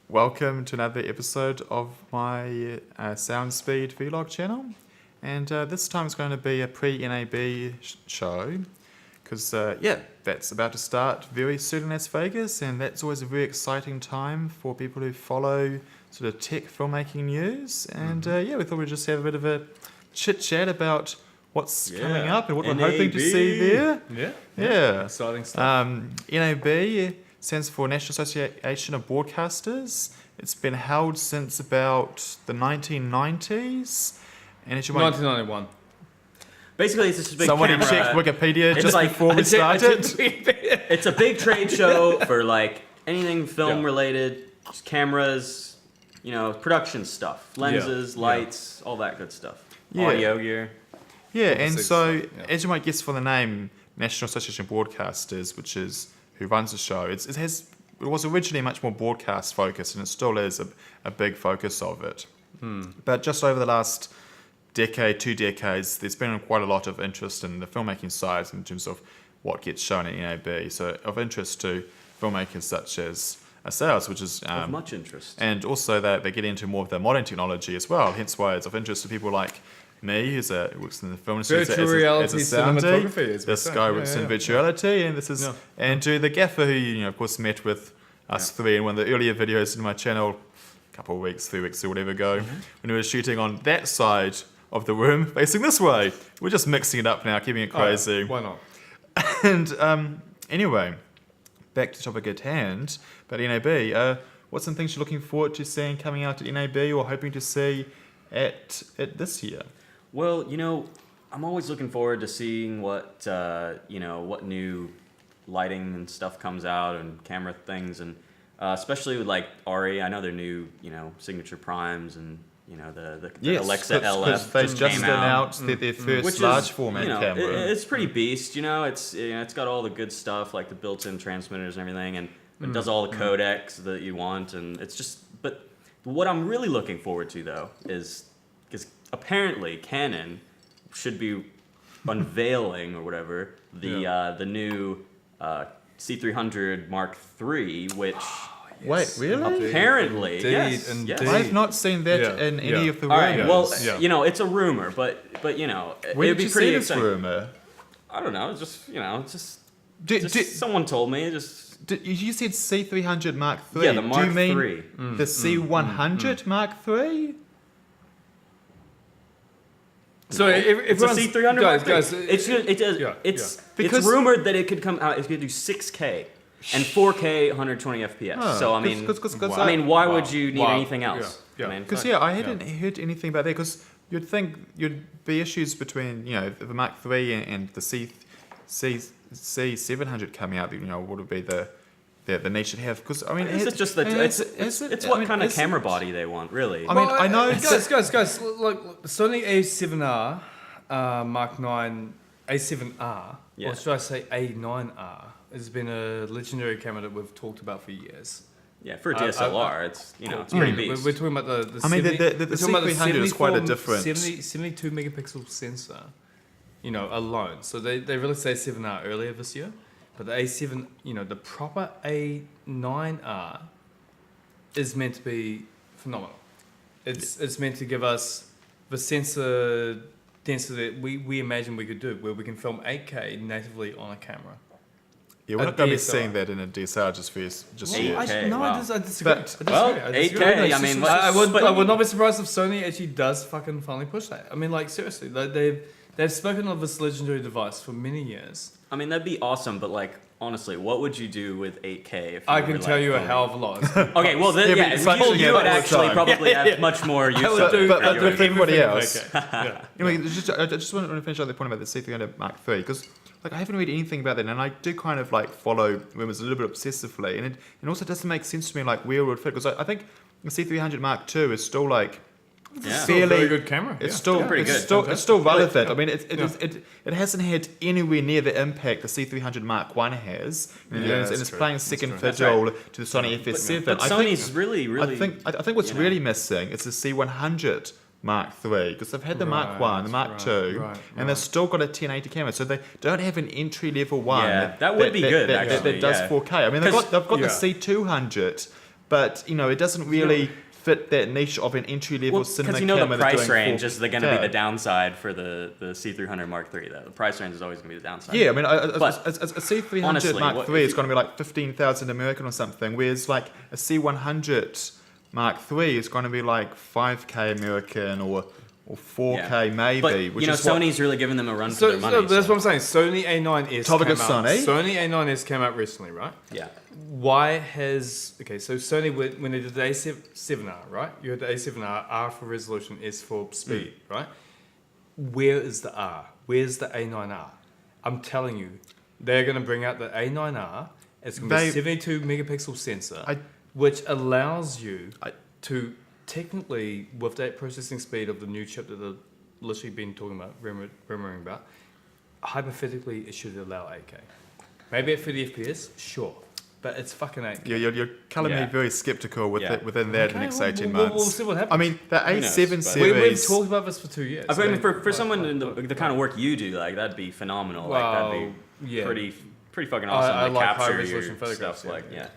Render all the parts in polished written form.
welcome to another episode of my SoundSpeed vlog channel. And this time it's going to be a pre-NAB show, because that's about to start very soon in Las Vegas, and that's always a very exciting time for people who follow sort of tech filmmaking news. And we thought we'd just have a bit of a chit-chat about what's coming up and what NAB. we're hoping to see there. Yeah. Exciting stuff. NAB stands for National Association of Broadcasters. It's been held since about the 1990s. And 1991. Basically, it's just a big Somebody camera. checked Wikipedia It's just like- before we started. It's a big trade show for like anything film related, just cameras, production stuff, lenses, lights, all that good stuff. Audio gear. Yeah, and so, stuff, as you might guess from the name, National Association of Broadcasters, which is who runs the show, it was originally much more broadcast focused, and it still is a big focus of it. But just over the last decade, 2 decades, there's been quite a lot of interest in the filmmaking side in terms of what gets shown at NAB. So of interest to filmmakers such as ourselves, which is Of much interest. and also that they get into more of the modern technology as well. Hence why it's of interest to people like me, who works in the film industry Virtual as reality a soundie. cinematography, as we This say. guy works in virtuality, and this is and to the gaffer who of course met with us three in one of the earlier videos in my channel a couple of weeks, 3 weeks or whatever ago, when we were shooting on that side of the room facing this way. We're just mixing it up now, keeping it crazy. Why not? And anyway, back to the topic at hand, but NAB, what's some things you're looking forward to seeing coming out at NAB or hoping to see at this year? Well, I'm always looking forward to seeing what what new lighting and stuff comes out and camera things, and especially with like Arri. I know their new signature primes and the Alexa LF they just just came out. announced their first Which large is, format camera. It's pretty beast, it's got all the good stuff like the built-in transmitters and everything, and it does all the codecs that you want, and it's just. But what I'm really looking forward to though is because apparently Canon should be unveiling or whatever the new C300mk3, which. Wait, really? Apparently, yes. I've not seen that in any of the All right, rumors. well, it's a rumor, but When it'd did be you pretty see this exciting. rumor? I don't know, just Did, someone told me, you said C300 Mark III. Yeah, the Mark Do you mean III. the C100 Mark III? So it's a everyone's- C300. guys, It's rumored that it could come out. It could do 6K and 4K 120 FPS. So why would you need anything else? Because I hadn't heard anything about that. Because you'd think you'd be issues between the Mark III and the C700 coming out. What would be the need should have? Because It's just that it's what kind of camera body they want, really. I know. Guys, like Sony A7R, Mark 9, A7R, or should I say A9R, has been a legendary camera that we've talked about for years. Yeah, for a DSLR, it's it's pretty beast. We're talking about the the C300 is quite a different 72 megapixel sensor, alone. So they released the A7R earlier this year, but the A7, the proper A9R is meant to be phenomenal. It's meant to give us the sensor density that we imagine we could do, where we can film 8K natively on a camera. Yeah, we're not going to be seeing that in a DSLR just yet. I disagree. But- Well, 8K, I mean, I would not be surprised if Sony actually does fucking finally push that. I mean, like, seriously, they've spoken of this legendary device for many years. I mean, that'd be awesome, but like, honestly, what would you do with 8K? If I you can were, tell like, you a filming? hell of a lot. Okay, well, then, Yeah, but you yeah, would all the actually time. probably have much more use of it. but anyway. with everybody else. Okay. Anyway, I just want to finish out the point about the C300 Mark III, because I haven't read anything about that, and I do kind of follow rumors a little bit obsessively, and it also doesn't make sense to me where it would fit, because I think the C300 Mark II is still Still a very good camera. It's still pretty good. It's still relevant. I mean, it hasn't had anywhere near the impact the C300 Mark I has, and it's playing second fiddle to the Sony FS7. But Sony's really. I think what's really missing is the C100 Mark III, because they've had the Mark 1, the Mark 2, and they've still got a 1080 camera, so they don't have an entry level one. Yeah, that would be good, actually, that does 4K. I mean, they've got the C200, but it doesn't really fit that niche of an entry-level cinema because camera. the price doing range is going to be 4K. the downside for the C300mk3 though. The price range is always going to be the downside. Yeah, I mean, a But C300 honestly, Mark what- III if is going to be like 15,000 American or something, whereas like a C100 Mark III is going to be like 5K American or 4K maybe. But which is Sony's really giving them a run for So, their money. that's what I'm saying. Sony A9S Topic came of out. Sony. Sony A9S came out recently, right? Yeah. Why has so Sony when they did the A7R, right? You had the A7R, R for resolution, S for speed, right? Where is the R? Where's the A9R? I'm telling you, they're going to bring out the A9R. It's going to be a 72 megapixel sensor, which allows you to technically, with that processing speed of the new chip that they've literally been talking about, rumoring about, hypothetically it should allow 8K. Maybe at 30 FPS, sure. But it's fucking 8K. You're calling me very skeptical within that in the next 18 We'll months. see what happens. I mean, the A7 knows, series. We've talked about this for 2 years. I mean, for someone in the kind of work you do, like that'd be phenomenal. Well, like that'd be pretty fucking I awesome to like capture high-resolution your photographs, stuff. yeah.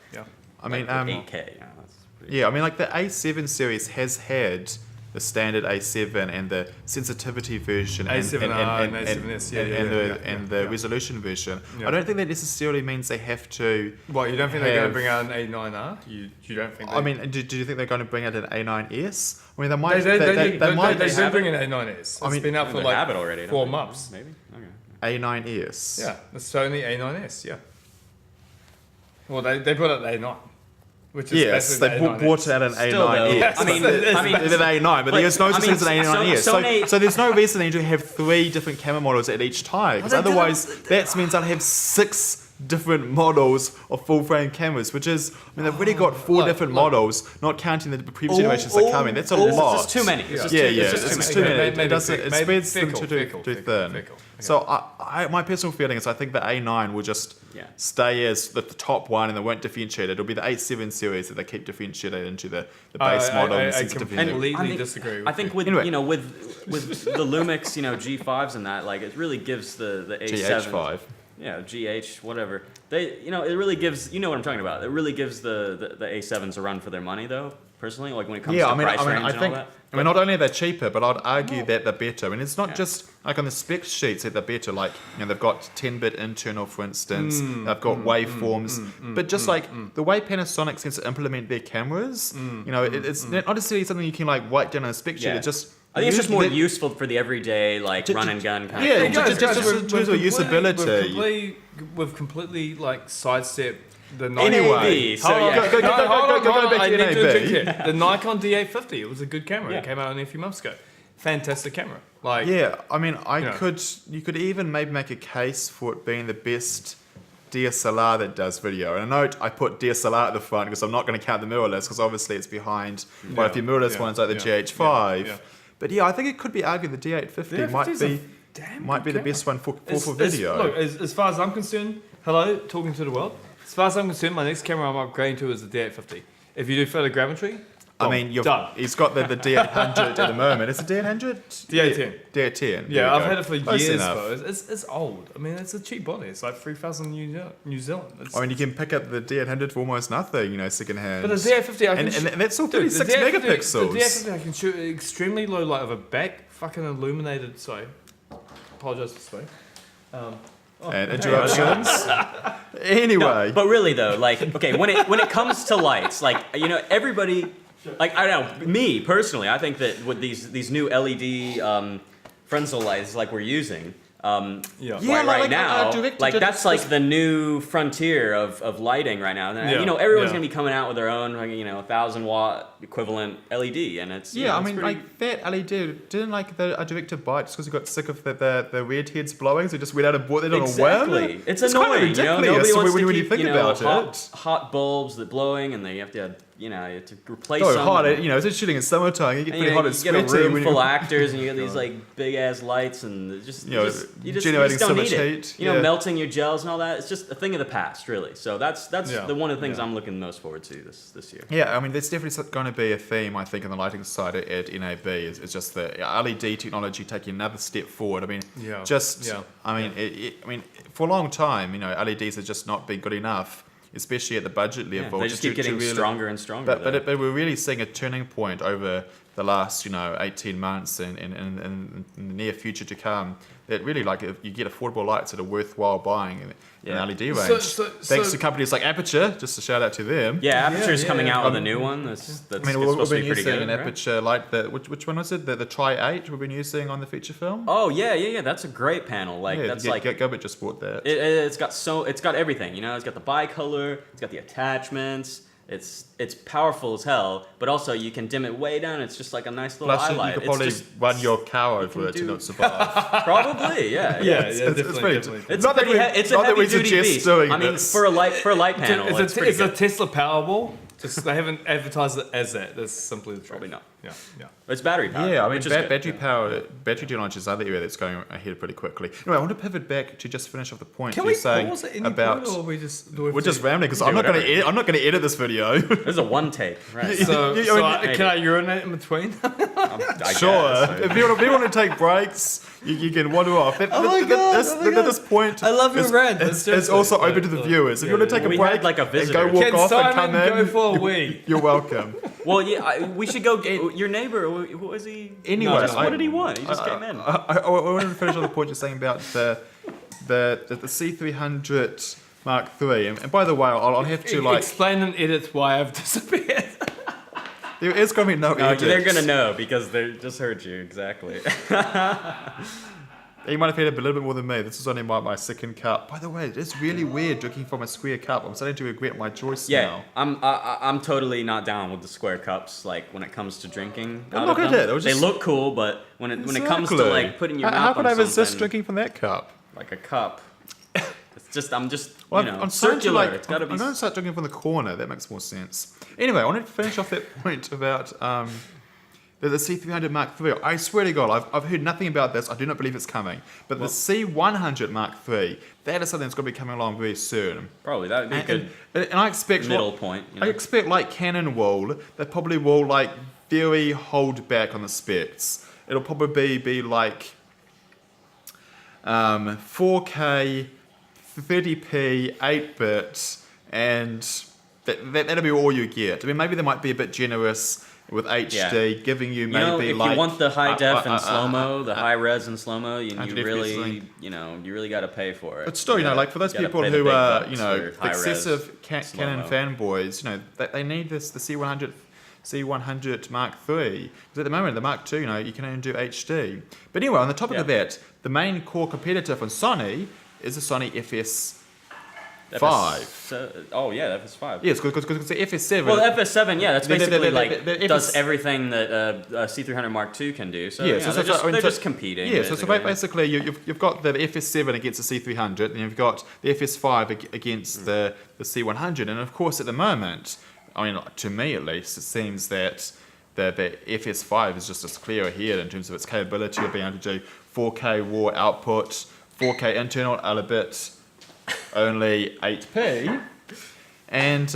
I mean, like 8K. That's pretty yeah, I mean, like the A7 series has had the standard A7 and the sensitivity version A7R and A7S, and the resolution version. Yeah. I don't think that necessarily means they have to. What, you don't think they're going to bring out an A9R? You don't think? I mean, do you think they're going to bring out an A9S? I mean, they might. They might. did bring an A9S. It's been out for they have it already, like don't 4 they? months. Maybe. Okay. A9S. Yeah, the Sony A9S. Yeah. Well, they brought out the A9, which is Yes, they basically the A9S. brought out an Still, though, A9S. I mean, It's an A9, but there's no such thing as an A9S. Sony- So there's no reason they need to have 3 different camera models at each time, because otherwise that means I'll have 6 different models of full frame cameras, which is, I mean, they've already got 4 different models, not counting the previous generations that are coming. That's a lot. It's just too many. It's just It's too too many. many. It spreads them too thin. Fickle. So my personal feeling is I think the A9 will just stay as the top one and they won't differentiate it. It'll be the A7 series that they keep differentiating into the base model. I completely disagree with I think with with the Lumix G5s and that, like, it really gives the A7 GH5. Yeah, GH, whatever. They, it really gives, what I'm talking about. It really gives the A7s a run for their money, though. Personally, like when it comes to price range and all that. I mean, not only are they cheaper, but I'd argue that they're better. I mean, it's not just like on the spec sheets that they're better. Like, they've got 10-bit internal, for instance. They've got waveforms. But just like the way Panasonic seems to implement their cameras, it's not necessarily something you can like write down on a spec sheet. It just I think it's just more useful for the everyday, like, run and gun kind of thing. just in terms of usability. We've completely like sidestepped the Anyway, so yeah. Go back to NAB. The Nikon D850. It was a good camera. It came out only a few months ago. Fantastic camera. Like, yeah, I mean, you could even maybe make a case for it being the best DSLR that does video. And I know I put DSLR at the front because I'm not going to count the mirrorless because obviously it's behind quite a few mirrorless ones like the GH5. But yeah, I think it could be argued the D850 might be the best one for video. Look, as far as I'm concerned, hello, talking to the world. As far as I'm concerned, my next camera I'm upgrading to is the D850. If you do photogrammetry, I mean, done. He's got the D800 at the moment. Is it D800? D810. D810. Yeah, I've had it for years, though. It's old. I mean, it's a cheap body. It's like 3,000 New Zealand. I mean, you can pick up the D800 for almost nothing, second hand. But the D850, and that's still 36 megapixels. The D850, I can shoot extremely low light of a back fucking illuminated. Sorry, apologize for swearing. And interruptions. Anyway, No, but really though, like, okay, when it comes to lights, like, everybody, like, I don't know, me personally, I think that with these new LED Fresnel lights like we're using, right now, like that's like the new frontier of lighting right now. And, everyone's gonna be coming out with their own, 1,000-watt equivalent LED, and it's I mean, like that LED didn't like the director bite just because he got sick of the red heads blowing, so he just went out and bought it on a whim. It's annoying, kind of ridiculous. Nobody wants when to you keep, think about hot bulbs that blowing, and then you have to replace so them. hot, it's shooting in summertime. You get pretty hot and you get a sweaty. room full of actors, and you get these like big ass lights, and you just generating don't so much need it. heat. Melting your gels and all that. It's just a thing of the past, really. So that's the one of the things I'm looking most forward to this year. Yeah, I mean, there's definitely going to be a theme, I think, in the lighting side at NAB. It's just the LED technology taking another step forward. I mean, I mean, for a long time, LEDs have just not been good enough. especially at the budget level. They just keep getting stronger and stronger. But we're really seeing a turning point over the last 18 months and in the near future to come. That really if you get affordable lights that are worthwhile buying in LED range. Thanks to companies like Aperture, just a shout out to them. Yeah, Aperture's coming out with a new one. That's we've supposed to been be pretty using good. an Aperture light. Which one was it? The Tri-8 we've been using on the feature film. Oh yeah. That's a great panel. Gilbert just bought that. It's got everything. It's got the bicolor. It's got the attachments. It's powerful as hell, but also you can dim it way down. It's just like a nice little highlight. You could probably run your car over it to not survive. Probably, yeah. Definitely. It's a heavy duty beast. I mean, for a light panel, it's a Tesla Powerball. Just they haven't advertised it as that. That's simply the truth. Probably not. Yeah. It's battery power. Yeah, I mean, battery technology is another area that's going ahead pretty quickly. Anyway, I want to pivot back to just finish off the point Can you're we saying pause at any about. point, or we're just rambling because I'm not going to edit this video. This is a one take, right? Can I urinate in between? Sure. If you want to take breaks, you can wander off. At this point, I love your rant. It's also open to the viewers. If you want to take a break and go walk off and come in, go for a wee? You're welcome. Well, yeah, we should go. Your neighbor, what was he? Anyway, what did he want? He just came in. I wanted to finish on the point you're saying about the C300 Mark III. And by the way, I'll have to explain and edit why I've disappeared. There is going to be no edit. They're going to know because they just heard you exactly. You might have had a little bit more than me. This is only my second cup. By the way, it's really weird drinking from a square cup. I'm starting to regret my choice now. I'm totally not down with the square cups. Like when it comes to drinking, Look at it. They look cool, but when it comes to putting your mouth on how could I something, resist drinking from that cup? like a cup, I'm I'm circular. It's got to be. I'm going to start drinking from the corner. That makes more sense. Anyway, I wanted to finish off that point about the C300 Mark III. I swear to God, I've heard nothing about this. I do not believe it's coming. But the C100 Mark III, that is something that's going to be coming along very soon. Probably that would be a good. And I expect middle point. I expect Canon will. They probably will very hold back on the specs. It'll probably be 4K, 30p, 8-bit, and that'll be all you get. I mean, maybe they might be a bit generous with HD, giving you maybe if you want the high def and slow mo, the high res and slow mo, you really got to pay for it. But still, for those people who are excessive Canon fanboys, they need the C100 Mark III. Because at the moment, the Mark II, you can only do HD. But anyway, on the topic of that, the main core competitor from Sony is the Sony FS5. The FS5. Yes, because the FS7. Well, the FS7, that's basically does everything that a C300 Mark II can do. So they're just competing. Yeah, so basically you've got the FS7 against the C300, and you've got the FS5 against the C100, and of course at the moment, to me at least, it seems that the FS5 is just as clear ahead in terms of its capability of being able to do 4K raw output, 4K internal, albeit only 8p. And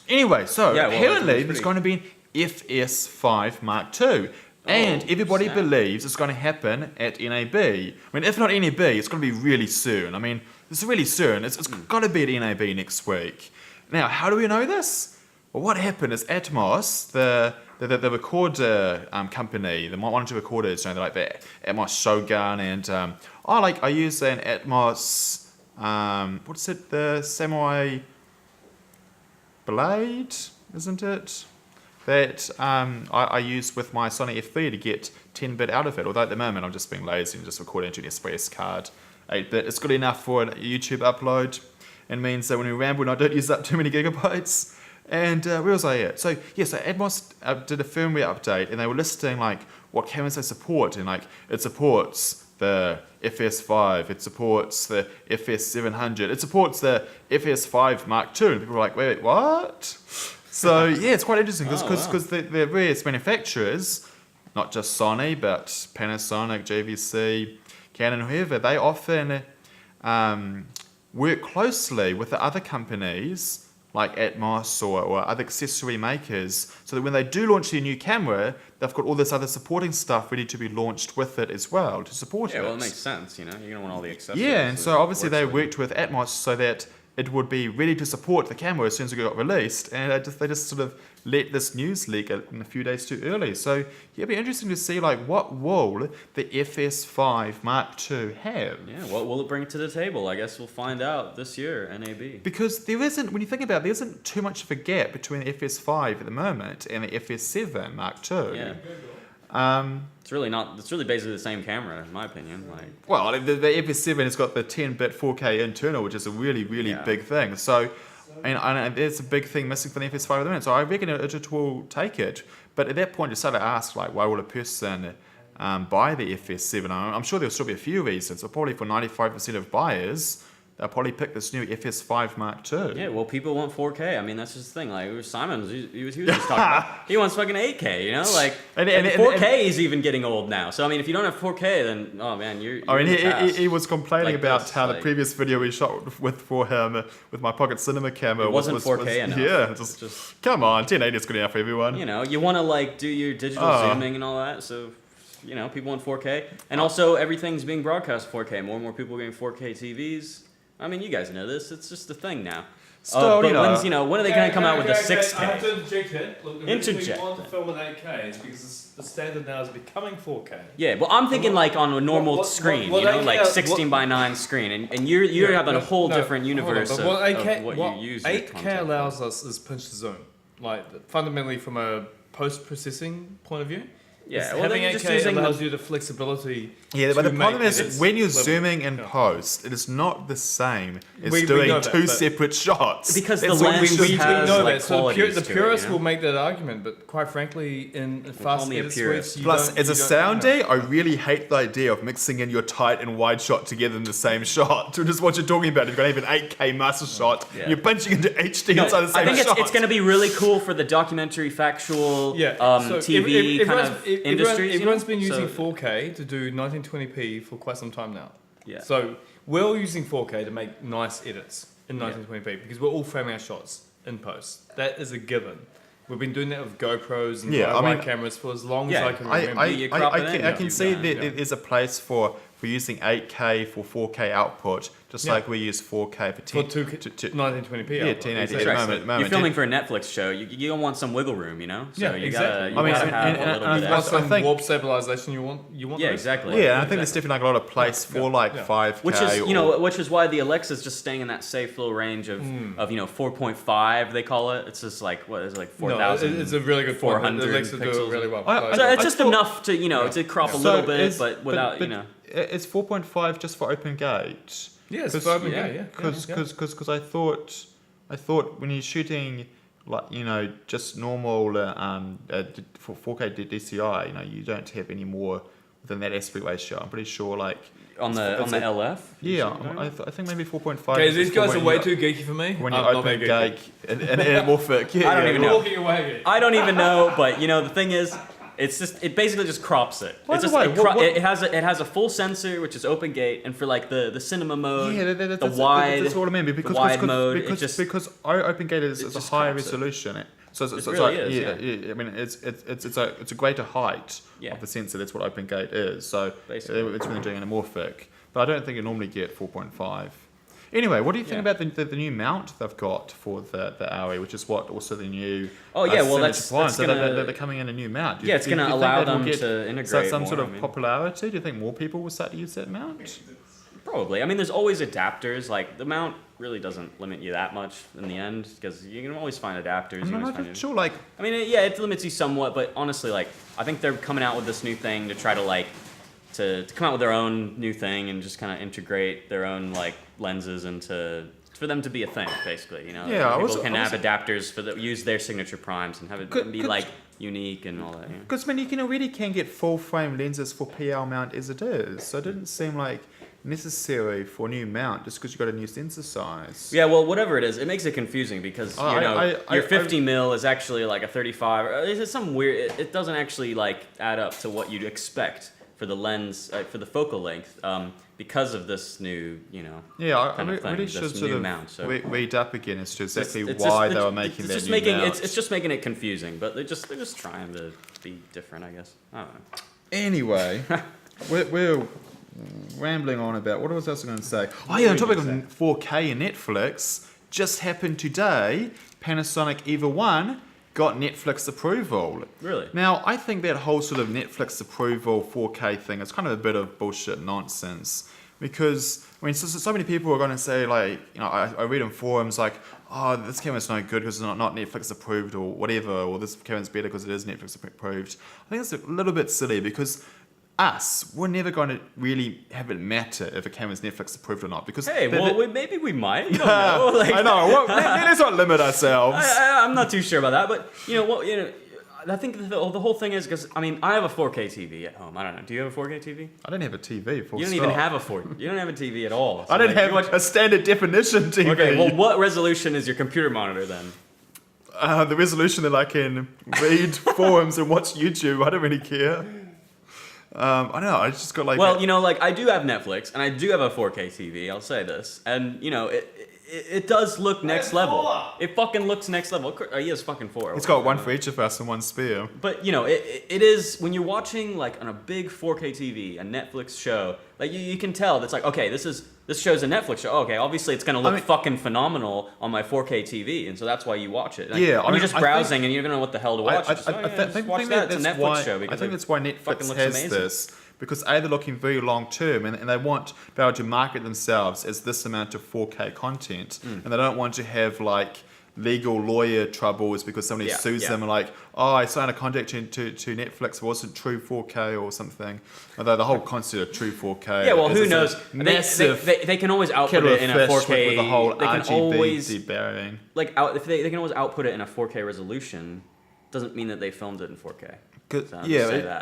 anyway, apparently there's going to be an FS5 Mark II. And everybody believes it's going to happen at NAB. If not NAB, it's going to be really soon. It's really soon. It's got to be at NAB next week. Now, how do we know this? Well, what happened is Atmos, the recorder company, the monitor recorders, they're like the Atmos Shogun, and I use an Atmos, what's it, the Samurai Blade, isn't it? That I use with my Sony F3 to get 10-bit out of it. Although at the moment I'm just being lazy and just recording into an Express card 8-bit. It's good enough for a YouTube upload, and means that when we ramble, I don't use up too many gigabytes. And where was I at? So Atmos did a firmware update, and they were listing what cameras they support, and it supports the FS5, it supports the FS700, it supports the FS5 Mark II, and people were like, wait, what? So it's quite interesting because the various manufacturers, not just Sony, but Panasonic, JVC, Canon, whoever, they often work closely with the other companies like Atmos or other accessory makers, so that when they do launch their new camera, they've got all this other supporting stuff ready to be launched with it as well to support it. Yeah, well, it makes sense, you're going to want all the accessories. Yeah, and so obviously they worked with Atmos so that it would be ready to support the camera as soon as it got released, and they just sort of let this news leak in a few days too early. So yeah, it'd be interesting to see like what will the FS5 Mark II have. Yeah, what will it bring to the table? I guess we'll find out this year, NAB. Because there isn't, when you think about it, there isn't too much of a gap between the FS5 at the moment and the FS7 Mark II. Yeah. It's really basically the same camera, in my opinion. Like, well, the FS7 has got the 10-bit 4K internal, which is a really, really big thing. So, and there's a big thing missing from the FS5 at the moment. So I reckon it will take it. But at that point, you start to ask, like, why will a person buy the FS7? I'm sure there'll still be a few reasons. But probably for 95% of buyers, they'll probably pick this new FS5 Mark II. yeah, well, people want 4K. I mean, that's just the thing. Like, Simon, he was just talking about, he wants fucking 8K, you know? Like, and 4K is even getting old now. So, I mean, if you don't have 4K, then, oh, man, you're he was complaining like about this, how like, the previous video we shot for him with my pocket cinema camera wasn't 4K enough. Yeah, just come on, 1080 is good enough for everyone. You know, you want to, like, do your digital zooming and all that, so... You know, people want 4K. And also, everything's being broadcast 4K. More and more people are getting 4K TVs. I mean, you guys know this. It's just a thing now. Still, but when are they going to come out with the 6K? I have to interject here. Look, the reason Interject. we want to film in 8K is because the standard now is becoming 4K. Yeah, well, I'm thinking like on a normal screen, you know, like 16 by 9 screen, and you have a whole different universe of what you use. 8K allows us is pinch to zoom, like fundamentally from a post-processing point of view. Yeah, well, having they're just 8K using allows you the flexibility. Yeah, but the problem is edits when you're level. zooming in post, it is not the same as We doing know that, two but- separate shots. Because the That's what lens we should has, do. know like, that. So qualities the to it, purists you know? will make that argument, but quite frankly, in fast me a edit purist. suites, you Plus, don't- as a you don't soundie, I really hate the idea of mixing in your tight and wide shot together in the same shot. Which is what you're talking about. You've got even 8K master shot, Yeah. and you're punching into HD No, inside the same I think shot. it's going to be really cool for the documentary, factual, So TV kind everyone's- of industries. Everyone's been using So- 4K to do 1920p for quite some time now. Yeah. So we're all using 4K to make nice edits in 1920p because we're all framing our shots in post. That is a given. We've been doing that with GoPros and DIY cameras for as long as I can remember. I can see Yeah. that there's a place for using 8K for 4K output, just like we use 4K for 1920p. Yeah, output. 1080 Exactly. at the Right, moment. so you're filming for a Netflix show. You don't want some wiggle room, you know. So Yeah, you exactly. gotta, have a little and bit You of want that. some think- warp stabilization. You want. Yeah, those. exactly. Yeah, and I think there's definitely like a lot of place for like 5K. Which is why the Alexa's just staying in that safe little range of 4.5 they call it. It's just like what is it, like 4,000. No, it's a really good point. 400 The Alexa do pixels. it really well. So it's just enough to to crop a little bit, but without It's 4.5 just for open gate. Yeah, it's for open gate, yeah. Because I thought when you're shooting like just normal for 4K DCI, you don't have any more than that aspect ratio. I'm pretty sure like on the LF. Yeah, I think maybe 4.5. Okay, is these for guys when are way you- too geeky for me. when you I'm not open very gate and anamorphic. Yeah, I don't even know. Walking away. I don't even know, but the thing is, it basically just crops it. By It's the just way, it has a full sensor which is open gate, and for like the cinema mode, Yeah, the wide. that's what I mean. Because wide mode, it because, just- because open gate is a just higher crops it. resolution. So it's really like, is, yeah. I mean, it's a greater height Yeah. of the sensor. That's what open gate is. So Basically. it's when they're doing anamorphic. But I don't think you normally get 4.5. Anyway, what do you think about the new mount they've got for the Arri, which is what also the new Oh, yeah, well, signature that's appliance. So gonna- they're coming in a new mount. Yeah, it's gonna think allow that will them get to integrate some more, sort of I mean. popularity. Do you think more people will start to use that mount? Probably. I mean, there's always adapters. Like the mount really doesn't limit you that much in the end because you can always find adapters. I'm you can not always find sure. Like, I mean, it limits you somewhat, but honestly, like I think they're coming out with this new thing to try to like to come out with their own new thing and just kind of integrate their own like lenses into for them to be a thing, basically. Yeah, people can have adapters use their signature primes and have it be like unique and all that. Because you can already get full frame lenses for PL mount as it is, so it didn't seem like necessary for a new mount just because you got a new sensor size. Yeah, well, whatever it is, it makes it confusing because your 50 mil is actually like a 35. Or it's some weird. It doesn't actually like add up to what you'd expect for the lens for the focal length because of this new Yeah, kind I of thing, really this should new sort of mount. So read up again as to exactly it's why just- they were it's making that just new making mount. it's just making it confusing, but they're just trying to be different, I guess. I don't know. Anyway, we'll rambling on about, what was I going to say? Oh yeah, on topic of 4K and Netflix, just happened today, Panasonic EVA 1 got Netflix approval. Really? Now, I think that whole sort of Netflix approval 4K thing is kind of a bit of bullshit nonsense. Because, I mean, so many people are going to say, like, you know, I read in forums like, oh, this camera's no good because it's not Netflix approved or whatever, or this camera's better because it is Netflix approved. I think it's a little bit silly because we're never going to really have it matter if a camera's Netflix approved or not. Because maybe we might. You don't know. Like, I know. Well, let's not limit ourselves. I'm not too sure about that, but I think the whole thing is because I have a 4K TV at home. I don't know. Do you have a 4K TV? I don't have a TV. You don't even have you don't have a TV at all. So I don't have a standard definition TV. Okay. Well, what resolution is your computer monitor then? The resolution that I can read forums and watch YouTube. I don't really care. I don't know. I just got like. Well, I do have Netflix and I do have a 4K TV. I'll say this, and it does look next level. It fucking looks next level. He has fucking 4. It's got one for each of us and one spare. But it is when you're watching like on a big 4K TV a Netflix show, like you can tell that's like, okay, this show's a Netflix show. Okay, obviously it's gonna look fucking phenomenal on my 4K TV, and so that's why you watch it. Like, you're just browsing and you don't know what the hell to watch. I think it's a Netflix show. I think that's why Netflix has this. Because they're looking very long term and they want to be able to market themselves as this amount of 4K content. And they don't want to have like legal lawyer troubles because somebody sues them and like, oh, I signed a contract to Netflix, it wasn't true 4K or something. Although the whole concept of true 4K. Yeah, well, who knows? Massive. They can always output it in a 4K. With the whole they RGB can always debarring. if they can always output it in a 4K resolution. Doesn't mean that they filmed it in 4K.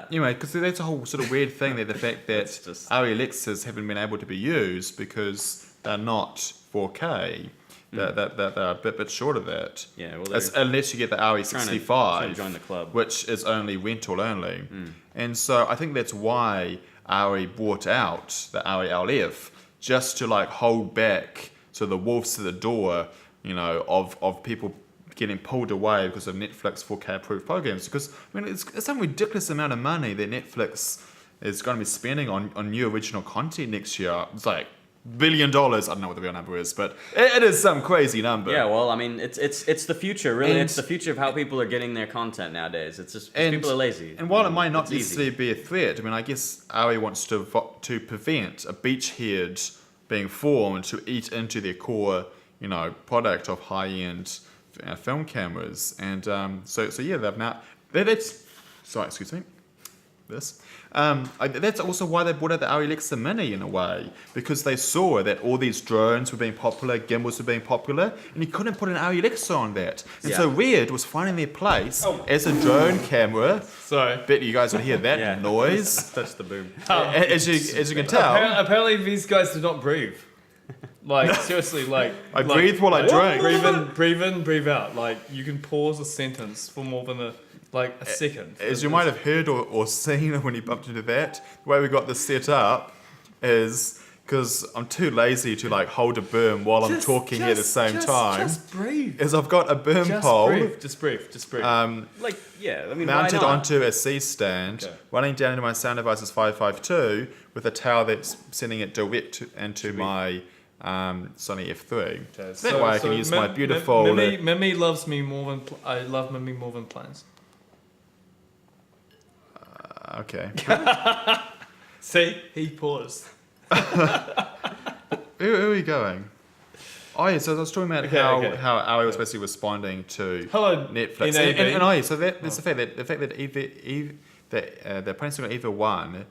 Anyway, because that's a whole sort of weird thing there, the fact that Arri Alexas haven't been able to be used because they're not 4K. They're a bit short of that. Yeah, well, unless you get the RE65, trying to join the club, which is only rental only. And so I think that's why Arri brought out the Arri LF, just to like hold back so the wolves to the door, of people getting pulled away because of Netflix 4K approved programs. Because it's some ridiculous amount of money that Netflix is going to be spending on new original content next year. It's like $1 billion. I don't know what the real number is, but it is some crazy number. Yeah, well, it's the future, really. It's the future of how people are getting their content nowadays. It's just people are lazy. And while it might not necessarily be a threat, I guess Arri wants to prevent a beachhead being formed to eat into their core, product of high-end film cameras. And so they've now... excuse me. That's also why they brought out the Arri Alexa Mini in a way, because they saw that all these drones were being popular, gimbals were being popular, and you couldn't put an Arri Alexa on that. And so Red was finding their place as a drone camera. Sorry. Bet you guys would hear that noise. That's the boom. As you can tell. Apparently these guys do not breathe. Like, seriously, like... I breathe while I drink. Breathe in, breathe out. Like, you can pause a sentence for more than a second. As you might have heard or seen when you bumped into that, the way we got this set up is because I'm too lazy to hold a berm while I'm talking at the same time. Just breathe. Is I've got a berm pole. Just breathe. Mounted onto a C stand, running down into my Sound Devices 552 with a tower that's sending it direct into my Sony F3. Okay, that way I can use my beautiful... Mimi loves me more than... I love Mimi more than planes. Okay. See? He paused. Where are we going? Oh yeah, so I was talking about how Arri was basically responding to Netflix. So that's the fact that the Panasonic EVA 1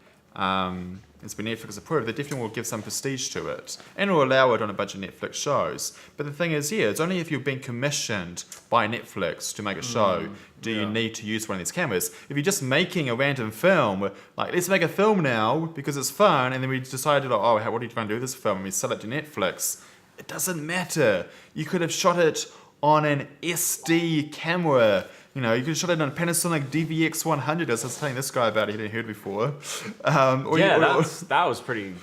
it's been Netflix approved, they definitely will give some prestige to it and will allow it on a bunch of Netflix shows. But the thing is, it's only if you've been commissioned by Netflix to make a show do you need to use one of these cameras. If you're just making a random film, like let's make a film now because it's fun, and then we decided, what are you trying to do with this film, and we sell it to Netflix, it doesn't matter. You could have shot it on an SD camera. You could have shot it on a Panasonic DVX100, as I was telling this guy about it, he hadn't heard before. That was pretty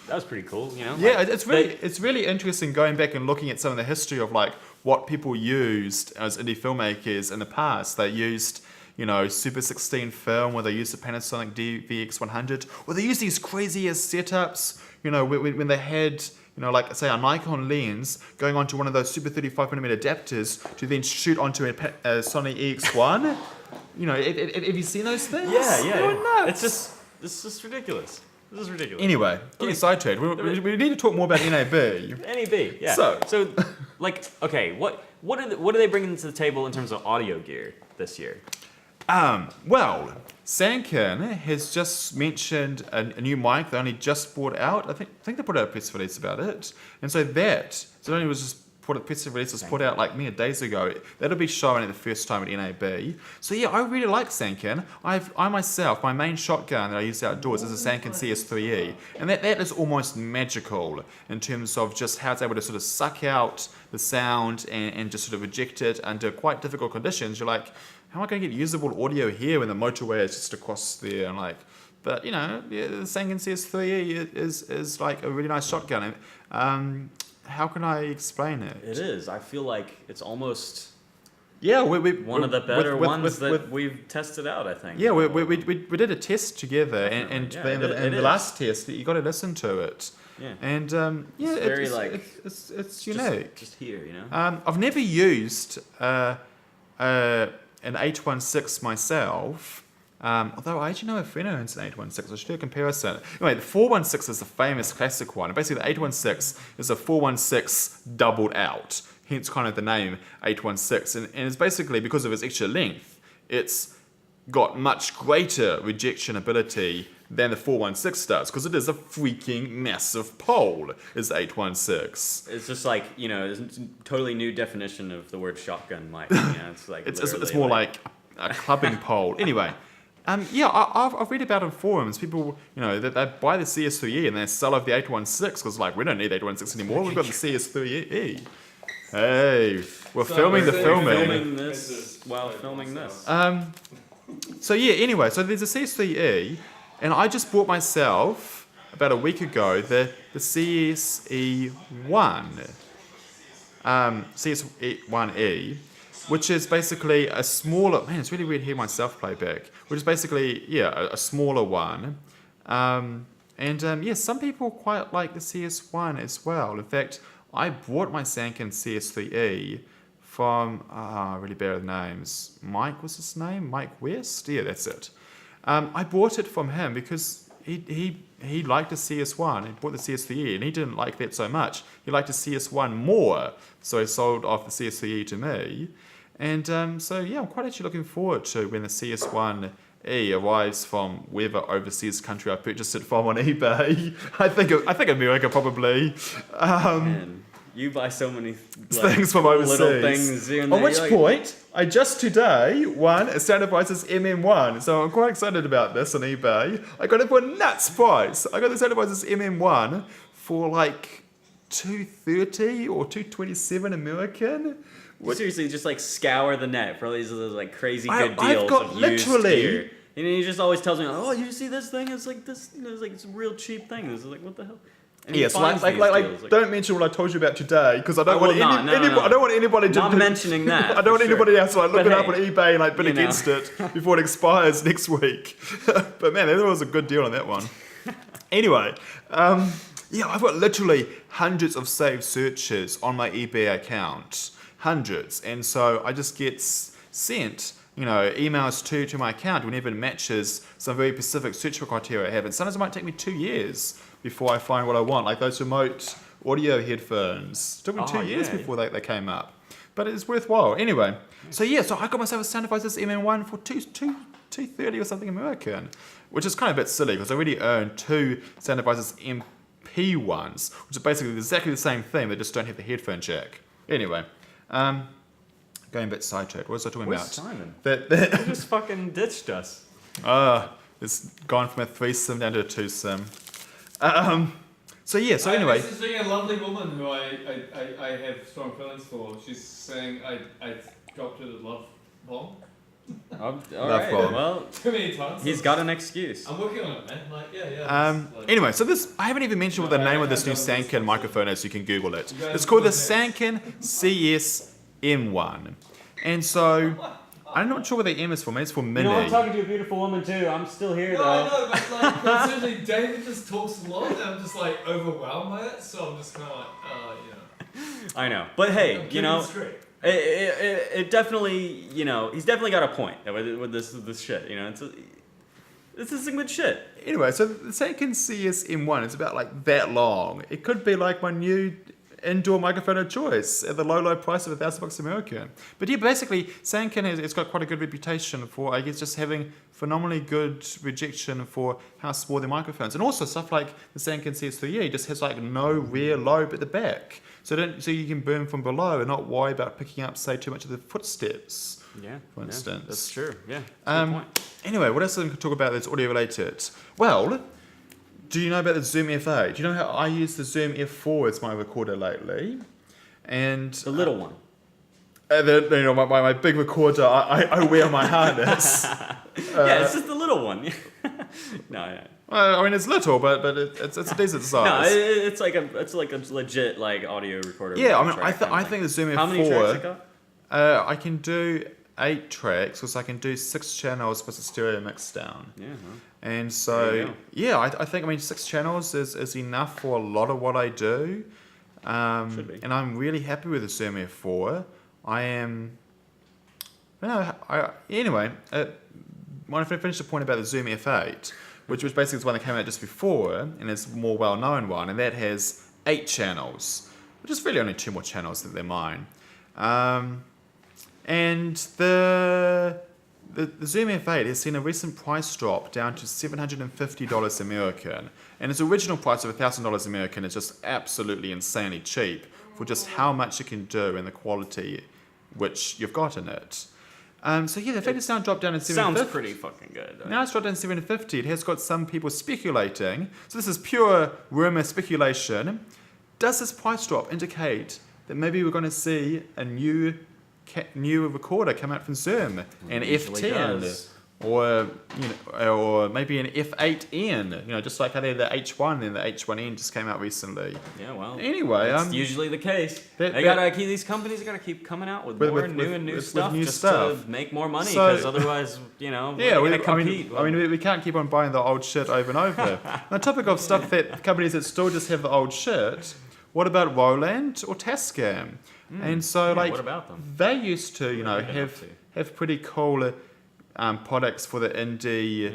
cool, Yeah, it's really interesting going back and looking at some of the history of what people used as indie filmmakers in the past. They used, Super 16 film, where they use the Panasonic DVX100, or they use these crazy ass setups, when they had, like say a Nikon lens going onto one of those Super 35mm adapters to then shoot onto a Sony EX1. Have you seen those things? Yeah. It's just ridiculous. This is ridiculous. Anyway, getting sidetracked. We need to talk more about NAB. NAB, yeah. So, like, okay, what are they bringing to the table in terms of audio gear this year? Well, Sanken has just mentioned a new mic they only just brought out. I think they put out a press release about it, and so it only was just press release was put out like mere days ago. That'll be shown at the first time at NAB. So yeah, I really like Sanken. I myself, my main shotgun that I use outdoors is a Sanken CS3E, and that is almost magical in terms of just how it's able to sort of suck out the sound and just sort of eject it under quite difficult conditions. You're like, how am I going to get usable audio here when the motorway is just across there? And like, but the Sanken CS3E is like a really nice shotgun. How can I explain it? It is. I feel like it's almost one of the better ones that we've tested out, I think. Yeah, we did a test together, and the last test, you got to listen to it. Yeah. And it's unique. Just here, I've never used an 816 myself. Although I actually know a friend who owns an 816, I should do a comparison. Anyway, the 416 is the famous classic one. And basically, the 816 is a 416 doubled out, hence kind of the name 816. And it's basically, because of its extra length, it's got much greater rejection ability than the 416 does, because it is a freaking massive pole, is 816. It's just like, it's a totally new definition of the word shotgun mic. It's like it's more like a clubbing pole. Anyway. I've read about in forums, people, that they buy the CS3E and they sell off the 816 because, like, we don't need 816 anymore, we've got the CS3E. Hey, we're filming the filming. Filming this. Anyway, so there's a CS3E, and I just bought myself, about a week ago, the CS1E, which is basically a smaller, man, it's really weird hearing myself play back, which is basically, a smaller one. Some people quite like the CS1 as well. In fact, I bought my Sanken CS3E from, really bad with names. Mike was his name? Mike West? Yeah, that's it. I bought it from him because he liked the CS1. He bought the CS3E, and he didn't like that so much. He liked the CS1 more, so he sold off the CS3E to me. And I'm quite actually looking forward to when the CS1E arrives from wherever overseas country I purchased it from on eBay. I think America probably. Man, you buy so many things from overseas. Little things here and On there. which point, I just today won a standard prices MM1, so I'm quite excited about this on eBay. I got it for a nuts price. I got the standard prices MM1 for like $230 or $227 American. Seriously, just like scour the net for all these like crazy good deals. I've got of literally. Used gear. And he just always tells me, "Oh, you see this thing? It's like this. It's like it's a real cheap thing. It's like what the hell?" And yes, don't mention what I told you about today because I don't want I don't want anybody to not mentioning that. I don't want anybody else to look it up on eBay and bid against it before it expires next week. But man, that was a good deal on that one. Anyway, I've got literally hundreds of saved searches on my eBay account. Hundreds, and so I just get sent, emails to my account whenever it matches some very specific search criteria I have, and sometimes it might take me 2 years before I find what I want, like those remote audio headphones. It took me 2 years before they came up, but it's worthwhile. Anyway, so I got myself a standard prices MM1 for $230 or something American, which is kind of a bit silly because I already own two standard prices MP1s, which are basically exactly the same thing, they just don't have the headphone jack. Anyway. Going a bit sidetracked. What was I talking about? Simon? That he just fucking ditched us. It's gone from a 3-sim down to a 2-sim. Anyway. This is being a lovely woman who I have strong feelings for. She's saying I dropped her the love bomb. All right. Well, too many times. He's got an excuse. I'm working on it, man. Anyway, so this I haven't even mentioned what the name of this new Sanken microphone is. So you can Google it. It's called the Sanken CS-M1, and so I'm not sure what the M is for. Maybe it's for You mini. know, I'm talking to a beautiful woman too. I'm still here No, though. I know, but like, considering David just talks a lot, and I'm just like overwhelmed by it, so I'm just kind of like, I know, but hey, I'm you know, keeping it straight. it definitely, you know, he's definitely got a point with this shit. You know, this is some good shit. Anyway, so the Sanken CS-M1 is about like that long. It could be like my new indoor microphone of choice at the low price of $1,000 American. But yeah, basically, Sanken it's got quite a good reputation for, I guess, just having phenomenally good rejection for how small their microphones. And also stuff like the Sanken CS3 just has like no rear lobe at the back. So you can boom from below and not worry about picking up, say, too much of the footsteps. Yeah, for instance. that's true. Yeah. Good point. Anyway, what else can we talk about that's audio related? Well, do you know about the Zoom F8? Do you know how I use the Zoom F4 as my recorder lately? And The little one. my big recorder, I wear my harness. Yeah, it's just the little one. No. I mean, it's little, but it's a decent No, size. it's like a legit like audio recorder. Yeah, I mean, track kind of I thing. think the Zoom F4. How many tracks it got? I can do 8 tracks, because I can do 6 channels plus a stereo mix down. Yeah. Huh? And There so, you go. yeah, I think, 6 channels is enough for a lot of what I do. Should be. And I'm really happy with the Zoom F4. I am... Anyway, when I finish the point about the Zoom F8, which basically is one that came out just before, and it's a more well-known one, and that has 8 channels, which is really only 2 more channels than mine. And the Zoom F8 has seen a recent price drop down to $750 American, and its original price of $1,000 American is just absolutely insanely cheap for just how much it can do and the quality which you've got in it. So yeah, the F8 has now dropped down to $750. Sounds pretty fucking good. Now it's dropped down to $750. It has got some people speculating. So this is pure rumor speculation. Does this price drop indicate that maybe we're going to see a new recorder come out from Zoom, an usually F10, does. or or maybe an F8N? Just like how they had the H1 and the H1N just came out recently. Yeah, well. Anyway, That's usually the case. These companies gotta keep coming out with more new stuff just to make more money, because otherwise, Yeah, we're gonna compete. we can't keep on buying the old shit over and over. On the topic of stuff that companies that still just have the old shit, what about Roland or Tascam? And so, what about them? They used to, What have they been up have pretty cool products for the indie,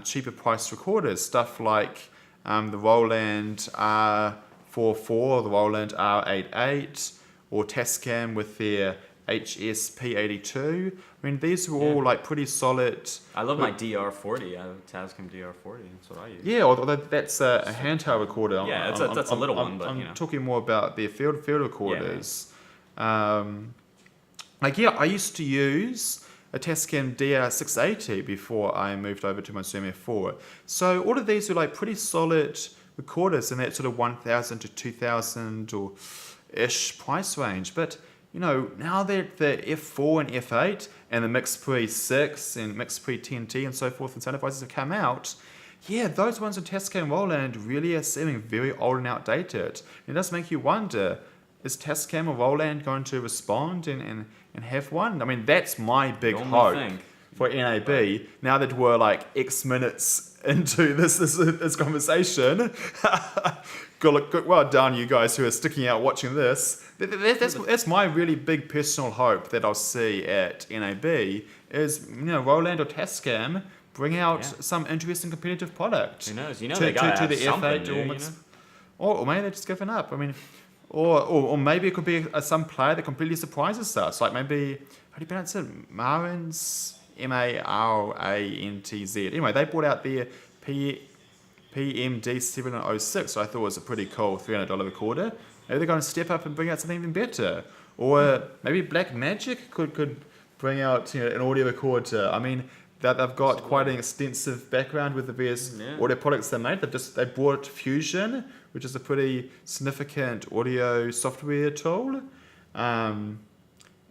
cheaper priced recorders. Stuff like the Roland R44, or the Roland R88, or Tascam with their HSP82. I mean, these were all like pretty solid. I love my DR40. I have a Tascam DR40. That's what I use. Yeah, although that's a handheld recorder. Yeah, that's a little one, but I'm talking more about the field recorders. I used to use a Tascam DR680 before I moved over to my Zoom F4. So all of these are like pretty solid recorders in that sort of 1,000 to 2,000 or ish price range. But now that the F4 and F8 and the MixPre 6 and MixPre 10T and so forth and sound devices have come out, yeah, those ones on Tascam Roland really are seeming very old and outdated. It does make you wonder, is Tascam or Roland going to respond and have one? I mean, that's my big hope for NAB. Now that we're like X minutes into this conversation, well done, you guys who are sticking out watching this. That's my really big personal hope that I'll see at NAB is Roland or Tascam bring out some interesting competitive product. Who knows? They got to the F8 or maybe they're just giving up. I mean, or maybe it could be some player that completely surprises us. Like maybe, how do you pronounce it? Marantz, Marantz. Anyway, they brought out their PMW-F3 so I thought it was a pretty cool $300 recorder. Maybe they're going to step up and bring out something even better. Or maybe Blackmagic could bring out an audio recorder. I mean, they've got quite an extensive background with the various audio products they made. They brought Fusion, which is a pretty significant audio software tool. And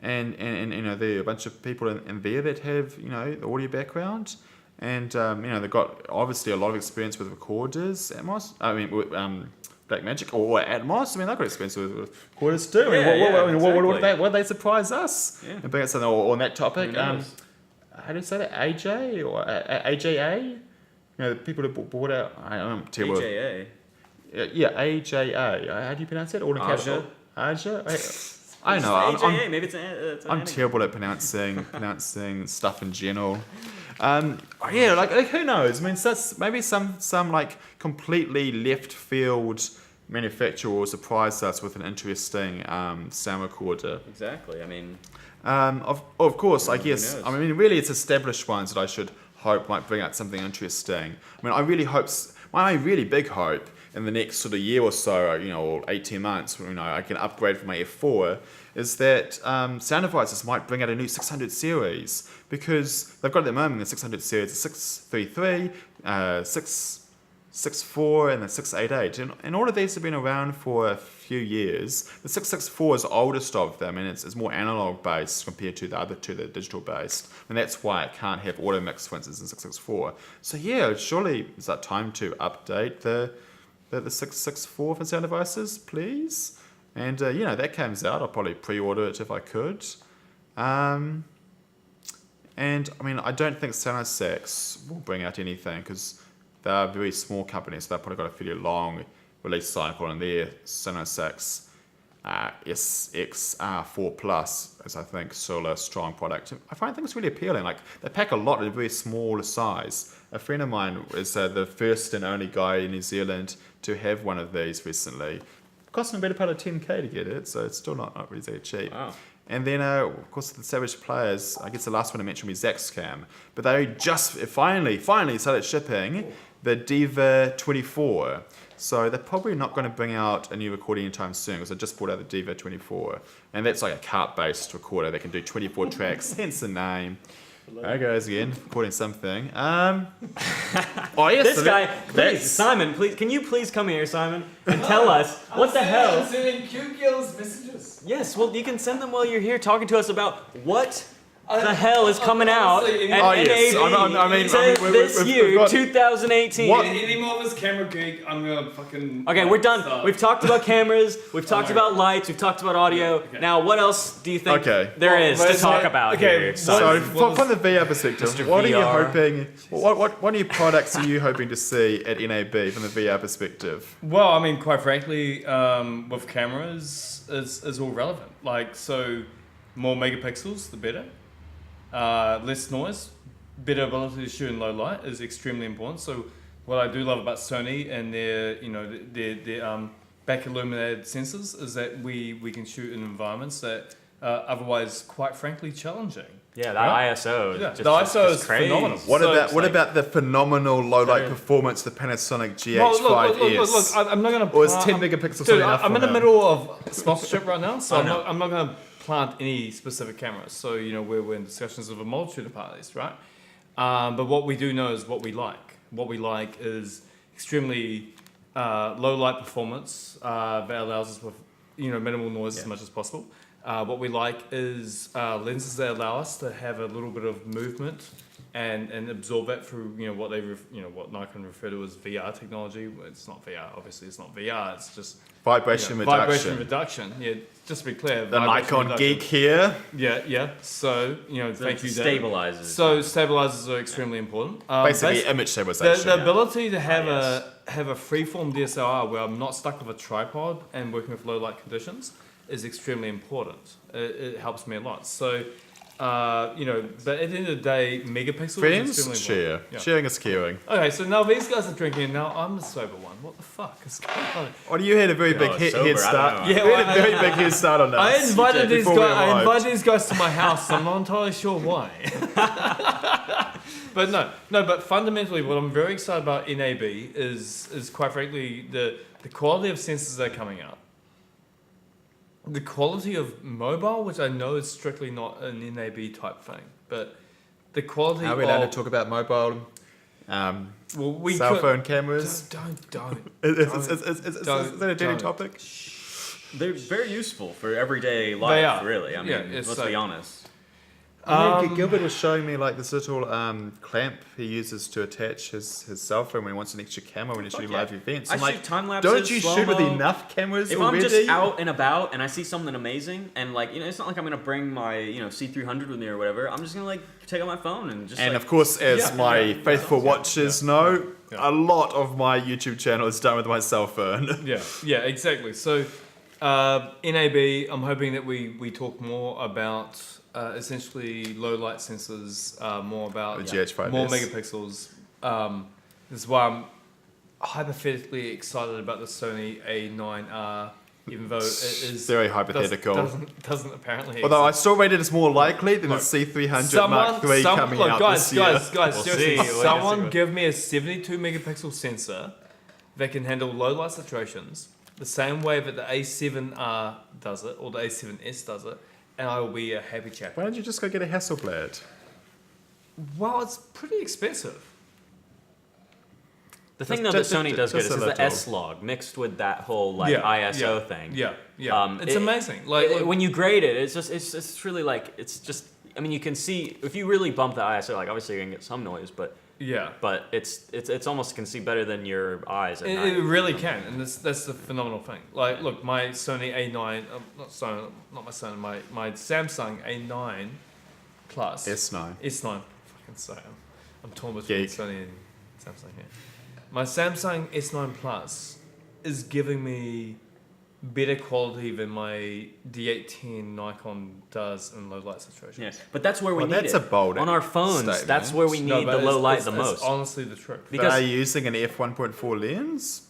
there are a bunch of people in there that have the audio background. And they've got obviously a lot of experience with recorders. Blackmagic or Atmos. I mean, they've got expensive quarters too. I mean, what did they surprise us? Yeah. And bring us something on that topic. Who knows? How do you say that? AJ or AJA? You know, the people who bought out. I'm terrible. AJA. Yeah, AJA. How do you pronounce it? Aja? Aja? I know. AJA. Maybe it's an I'm terrible at pronouncing stuff in general. Yeah, like who knows? I mean, maybe some like completely left field manufacturer will surprise us with an interesting sound recorder. Exactly. I mean, of course, I who guess. knows? I mean, really, it's established ones that I should hope might bring out something interesting. I mean, I really hope. My really big hope in the next sort of year or so, you know, or 18 months, you know, I can upgrade from my F4, is that Sound Devices might bring out a new 600 series, because they've got at the moment the 600 series, the 633, 664, and the 688. And all of these have been around for a few years. The 664 is the oldest of them, and it's more analog based compared to the other two that are digital based. And that's why it can't have auto mix, for instance, in 664. So yeah, surely it's that time to update the 664 for Sound Devices, please. And you know, that comes out, I'll probably pre-order it if I could. And I mean, I don't think Sonos will bring out anything, because they are very small companies, so they've probably got a fairly long release cycle, and their Sonos SX4 Plus is, I think, still a strong product. I think it's really appealing. Like, they pack a lot at a very small size. A friend of mine is the first and only guy in New Zealand to have one of these recently. It cost him a better part of 10k to get it, so it's still not really that cheap. Wow. And then, of course, the established players, I guess the last one I mentioned was Zaxcam, but they just finally started shipping the Diva 24. So they're probably not going to bring out a new recording anytime soon, because I just brought out the Diva 24. And that's like a cart-based recorder that can do 24 tracks, hence the name. There it goes again, recording something. Oh yes, this guy, please, Simon, please, can you please come here, Simon, and tell us what the hell? I'm sending QGills messages. Yes, well, you can send them while you're here talking to us about what the hell is coming out at NAB this year, 2018. Any more of this camera geek, I'm gonna fucking... Okay, we're done. stop. We've talked about cameras, we've talked about lights, we've talked about audio. Okay. Now, what else do you think Okay. there is to let's talk say- about okay, here? So What from the VR perspective, Mr. what are you VR? hoping? What new products are you hoping to see at NAB from the VR perspective? Well, I mean, quite frankly, with cameras, is all relevant. Like, so, more megapixels, the better. Less noise, better ability to shoot in low light is extremely important. So, what I do love about Sony and their back illuminated sensors is that we can shoot in environments that are otherwise, quite frankly, challenging. Yeah, that Right? ISO. Yeah, Just, the ISO is crazy. phenomenal. What So about it's what like- about the phenomenal low light Sorry. performance of the Panasonic Well, GH5S? look, I'm not going to... Or is 10 megapixels Dude, enough I'm for in the him? middle of sponsorship right now, so I I'm know. not going to plant any specific cameras. So, you know, we're in discussions with a multitude of parties, right? But what we do know is what we like. What we like is extremely low light performance that allows us with, you know, minimal noise as much as possible. What we like is lenses that allow us to have a little bit of movement and absorb that through, you know, what what Nikon refer to as VR technology. Well, it's not VR, obviously. It's not VR. It's just Vibration reduction. Vibration reduction. Yeah, just to be clear. The vibration Nikon reduction. geek here. Yeah. So, you know, thank you, Dave. Stabilizers. So stabilizers are extremely important. Basically, image stabilization. the ability to have yes. a freeform DSLR where I'm not stuck with a tripod and working with low light conditions is extremely important. It helps me a lot. So, you know, but at the end of the day, megapixels is Friends, extremely share. important. Yeah. Sharing is caring. Okay, so now these guys are drinking, and now I'm the sober one. What the fuck is going on? Well, you had a very big Oh, head sober, I don't start. know. You Yeah, had well, a very big head start on us. I invited these before we guys. I arrived. invited these guys to my house. I'm not entirely sure why. But no. But fundamentally, what I'm very excited about NAB is quite frankly the quality of sensors that are coming out. The quality of mobile, which I know is strictly not an NAB type thing, but the quality Are we allowed to talk about mobile well, we cell could, phone cameras? Don't. Is that a dirty don't. topic? They're very useful for everyday They life, are. really. I mean, Yeah, it's let's like- be honest. Gilbert was showing me like this little clamp he uses to attach his cell phone when he wants an extra camera when he's shooting live events. I I'm like, shoot time lapses. don't you shoot with enough cameras If already? I'm just out and about and I see something amazing, and like it's not like I'm gonna bring my C300 with me or whatever. I'm just gonna like take out my phone and just. And like, of course, as my faithful watchers know, Yeah. a lot of my YouTube channel is done with my cell phone. Yeah, exactly. So, NAB, I'm hoping that we talk more about essentially low light sensors, more about The GH5S. more megapixels. This is why I'm hypothetically excited about the Sony A9R, even though it is Very hypothetical. Doesn't apparently. Although I exist. still rate it as more likely than Look, a C300mk3 coming out guys, this year. guys, seriously, see. We'll someone see. give me a 72 megapixel sensor that can handle low light saturations the same way that the A7R does it or the A7S does it, and I will be a happy chap. Why don't you just go get a Hasselblad? Well, it's pretty expensive. The thing Just- though that just- Sony does good just is a the little. S-Log mixed with that whole ISO thing. Yeah. It's It- amazing. Like When you grade it, it's really like it's just. I mean, you can see if you really bump the ISO. Like obviously you're gonna get some noise, but yeah. it's almost can see better than your eyes at night. It really can, and that's the phenomenal thing. Like, look, my Sony A9, not my Sony, my Samsung A9 Plus S9. S9. Fucking sorry, I'm torn between Geek. Sony and Samsung here. My Samsung S9 Plus is giving me better quality than my D810 Nikon does in low light saturation. Yeah, but that's where we Well, need that's it. a bold on our phones. statement. That's where we No, need but the low light it's the most. It's honestly the truth. But Because- are you using an f1.4 lens?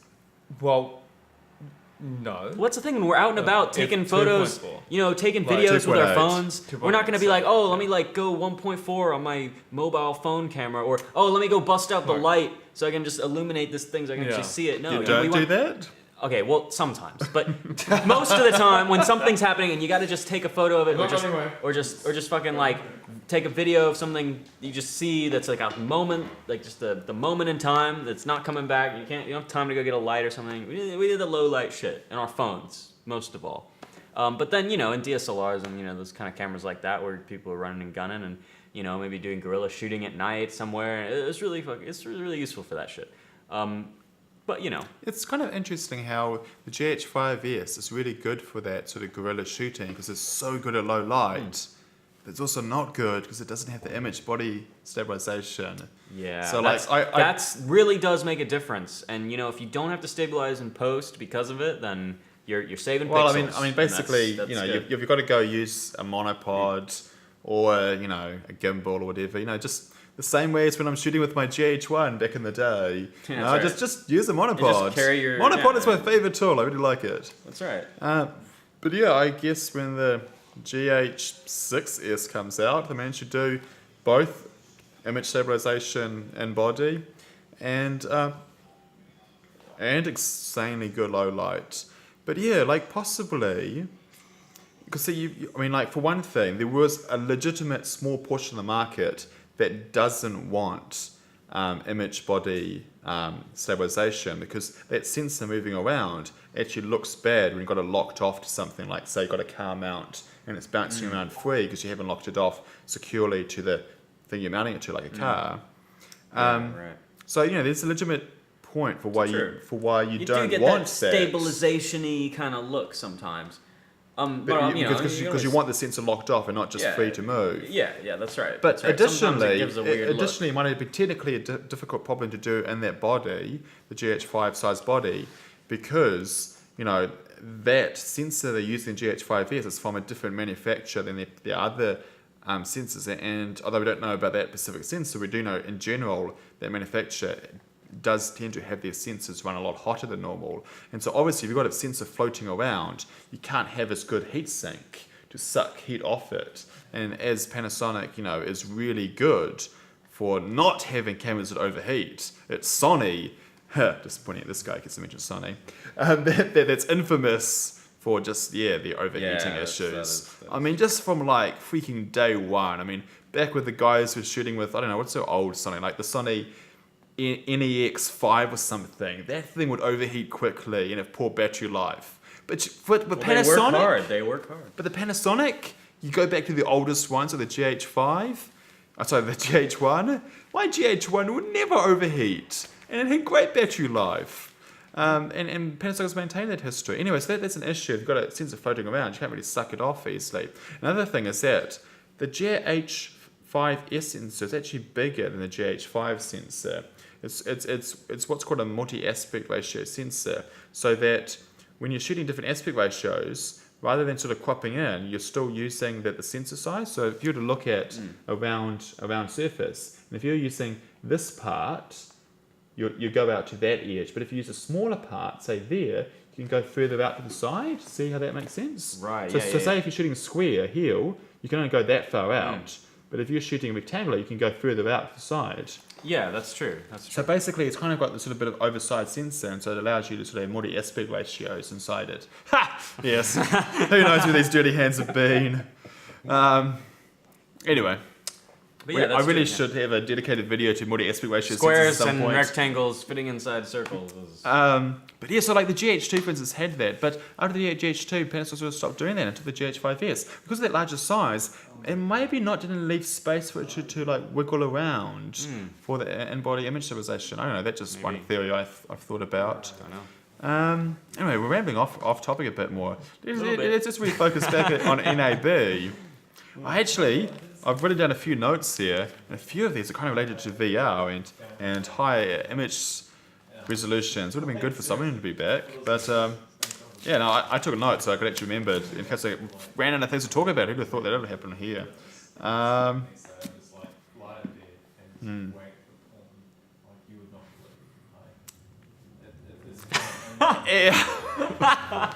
Well, no. What's the thing when we're out and about taking photos, 2.4. taking Like videos with our 2.8. phones? We're not going to be 2.8, like, oh, let me like go 1.4 on my mobile phone camera, or oh, let me go bust out the Right. light so I can just illuminate this thing so I can Yeah. actually see it. No, You we don't do want- that? Okay, well, sometimes, but most of the time when something's happening and you got to just take a photo of it, Look anyway. or just fucking like take a video of something you just see that's like a moment, like just the moment in time that's not coming back. You don't have time to go get a light or something. We did the low light shit in our phones most of all. But then in DSLRs and those kind of cameras like that where people are running and gunning and maybe doing guerrilla shooting at night somewhere. It's really useful for that shit. But It's kind of interesting how the GH5S is really good for that sort of guerrilla shooting because it's so good at low light. But it's also not good because it doesn't have the image body stabilization. Yeah. So that's, like that's really does make a difference. And if you don't have to stabilize in post because of it, then you're saving well, pixels. I mean, basically, that's good. you've got to go use a monopod or a gimbal or whatever. Just the same way as when I'm shooting with my GH1 back in the day. Yeah, that's right. Just use a monopod. just carry your- monopod yeah, is my yeah. favorite tool. I really like it. That's right. But yeah, I guess when the GH6S comes out, they manage to do both image stabilization and body, and insanely good low light. But yeah, like possibly, because for one thing, there was a legitimate small portion of the market that doesn't want image body stabilization because that sensor moving around actually looks bad when you've got it locked off to something like, say, you've got a car mount and it's bouncing around free because you haven't locked it off securely to the thing you're mounting it to, like a car. Right. So there's a legitimate point for why True. you You don't do get want that stabilization-y kind of look sometimes. Because you want the sensor locked off and not just free to move. Yeah, that's right. But that's right. Sometimes additionally, it gives a weird look. it might be technically a difficult problem to do in that body, the GH5 size body, because that sensor they use in GH5S is from a different manufacturer than the other sensors. And although we don't know about that specific sensor, we do know in general that manufacturer does tend to have their sensors run a lot hotter than normal. And so obviously if you've got a sensor floating around, you can't have as good heat sink to suck heat off it. And as Panasonic, is really good for not having cameras that overheat, it's Sony, just pointing at this guy, because I mentioned Sony, that's infamous for just, the overheating issues. I mean, just from like freaking day one, back with the guys who were shooting with, I don't know, what's so old Sony, like the Sony NEX5 or something, that thing would overheat quickly and have poor battery life. But Panasonic, They work hard. but the Panasonic you go back to the oldest ones, so the GH5, the GH1. My GH1 would never overheat, and it had great battery life. And Panasonic has maintained that history. Anyway, so that's an issue. If you've got a sensor floating around, you can't really suck it off easily. Another thing is that the GH5S sensor is actually bigger than the GH5 sensor. It's what's called a multi-aspect ratio sensor, so that when you're shooting different aspect ratios, rather than sort of cropping in, you're still using the sensor size. So if you were to look at a round surface, and if you're using this part, you go out to that edge. But if you use a smaller part, say there, you can go further out to the side. See how that makes sense? Right, So say if you're shooting square heel, you can only go that far out. But if you're shooting rectangular, you can go further out to the side. Yeah, that's true. So basically, it's kind of got this sort of bit of oversized sensor, and so it allows you to sort of have multi-aspect ratios inside it. Ha! Yes. Who knows where these dirty hands have been? Anyway. But yeah, I really should have a dedicated video to multi-aspect ratio Squares sensors at some and point. rectangles fitting inside circles. But yeah, so like the GH2, for instance, had that. But after the GH2, Panasonic sort of stopped doing that until the GH5S. Because of that larger size, it maybe didn't leave space for it to like wiggle around for the in-body image stabilization. I don't know, that's just one theory I've thought about. I don't know. Anyway, we're rambling off topic a bit more. bit. Let's just really focus back on NAB. I've written down a few notes here, and a few of these are kind of related to VR and high image resolutions. Would have been good for someone to be back, but I took a note so I could actually remember it in case I ran out of things to talk about. Who'd have thought that would happen here? Yeah.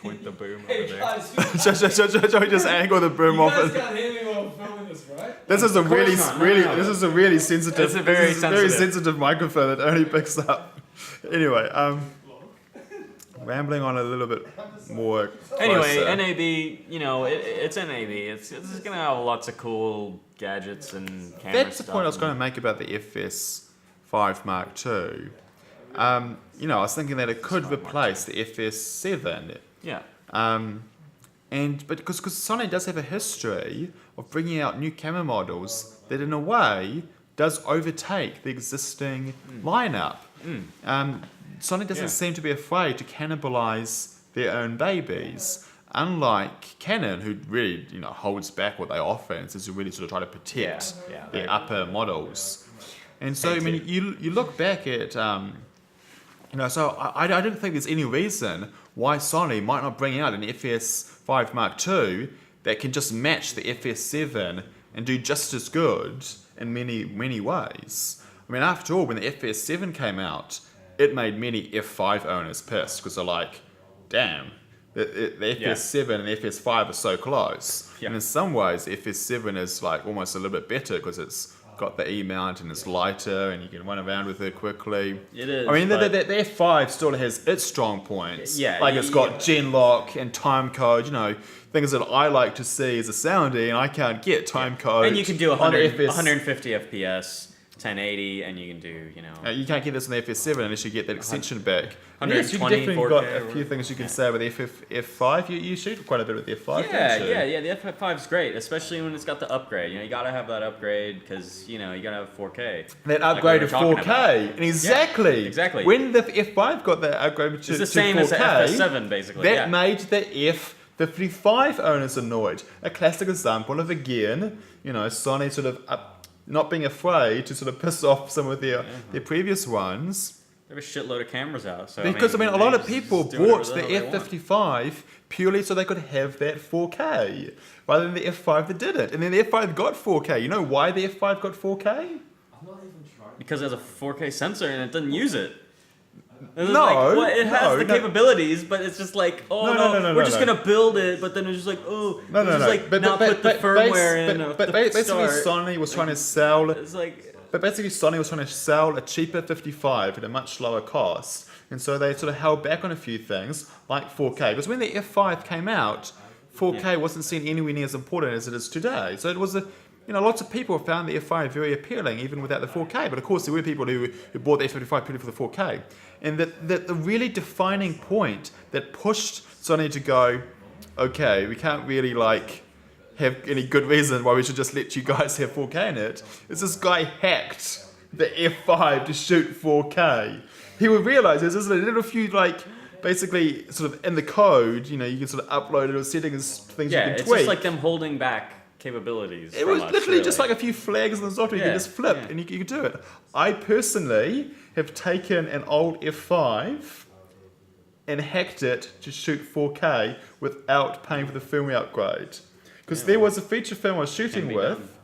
Point the boom Hey over there. guys, Shall we just angle the boom you off guys it? can't hear me while I'm filming this, right? This is a really, not. this is a really sensitive, It's a very this is sensitive. sensitive microphone that only picks up. Anyway, rambling on a little bit more. Anyway, closer. NAB, it's NAB. It's gonna have lots of cool gadgets and camera That's the stuff. point I was going to make about the FS5mk2. I was thinking that it could replace the FS7. Yeah. But because Sony does have a history of bringing out new camera models that in a way does overtake the existing lineup. Sony doesn't seem to be afraid to cannibalize their own babies, unlike Canon, who really holds back what they offer and says to really sort of try to protect their upper models. And so you look back at so I don't think there's any reason why Sony might not bring out an FS5mk2 that can just match the FS7 and do just as good in many ways. I mean, after all, when the FS7 came out, it made many F5 owners pissed because they're like, damn, the FS7 and the FS5 are so close. Yeah. And in some ways, the FS7 is like almost a little bit better because it's got the E-mount and it's lighter and you can run around with it quickly. It is. I mean, the but- F5 still has its strong points. Yeah, Like it's got gen lock and time code, things that I like to see as a soundie and I can't get time code. And you can do on the 150 FPS, 1080, and you can do, You can't get this on the FS7 unless you get that extension back. And yes, you've 120, definitely got 4K a few things you can say with the F5. You shoot quite a bit with the F5, Yeah, don't you? yeah, the F5's great, especially when it's got the upgrade. You gotta have that upgrade because you gotta have 4K. That Like upgrade we to were talking 4K. And exactly. Yeah, exactly. When the F5 got that upgrade to 4K, It's the same as the FS7, basically. that made the F55 owners annoyed. A classic example of, again, Sony sort of not being afraid to sort of piss off some of their previous ones. There was a shitload of cameras out. So Because, a they lot of just people do bought whatever the hell they want. F55 purely so they could have that 4K, rather than the F5 that did it. And then the F5 got 4K. You know why the F5 got 4K? I'm not even trying. Because it has a 4K sensor and it doesn't use it. It's No, like, well, it has the no. capabilities, but it's just like, No, we're just no. gonna build it, but then it's just like, No. just like not put the firmware in. But basically, Sony was trying to sell. It's like, But basically, Sony was trying to sell a cheaper 55 at a much lower cost, and so they sort of held back on a few things like 4K. Because when the F5 came out, 4K wasn't seen anywhere near as important as it is today. So it was lots of people found the F5 very appealing, even without the 4K. But of course, there were people who bought the F55 purely for the 4K. And that the really defining point that pushed Sony to go, okay, we can't really have any good reason why we should just let you guys have 4K in it, is this guy hacked the F5 to shoot 4K. He would realize there's a little few basically sort of in the code, you can sort of upload it or settings, things you can tweak. Yeah, it's just like them holding back capabilities. It was literally just like a few flags in the software you can just flip and you can do it. I personally have taken an old F5 and hacked it to shoot 4K without paying for the firmware upgrade. Because there was a feature film I was shooting with,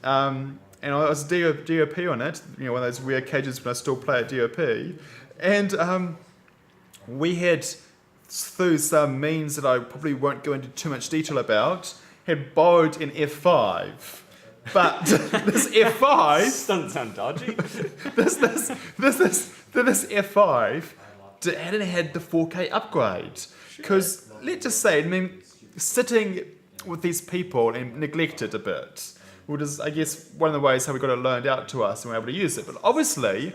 and I was DOP on it, one of those rare cages when I still play at DOP, and we had, through some means that I probably won't go into too much detail about, had borrowed an F5. But this F5 Doesn't sound dodgy. this F5 hadn't had the 4K upgrade. Because let's just say, sitting with these people and neglect it a bit, which is, I guess, one of the ways how we got it learned out to us and we're able to use it. But obviously,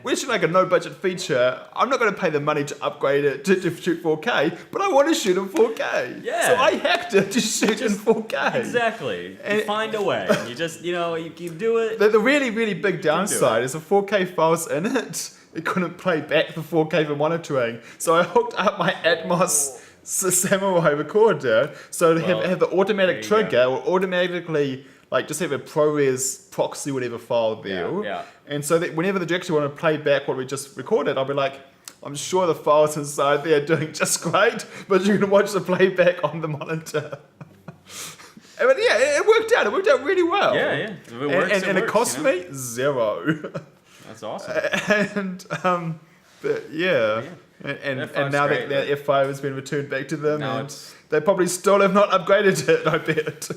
we're shooting a no-budget feature. I'm not going to pay the money to upgrade it to shoot 4K, but I want to shoot in 4K. Yeah. So I hacked it to shoot in 4K. Exactly. You find a way. You just, you can do it. The really, really big downside is the 4K files in it. It couldn't play back the 4K for monitoring. So I hooked up my Atmos Samurai recorder so to have the automatic trigger or automatically just have a ProRes proxy whatever file there. Yeah. And so that whenever the director wanted to play back what we just recorded, I'll be like, I'm sure the files inside there are doing just great, but you can watch the playback on the monitor. But yeah, it worked out. It worked out really well. Yeah. If it works, and it cost me $0. That's awesome. And but yeah. And now great, that F5 has been returned back to them, Now and they probably still have not upgraded it, I bet.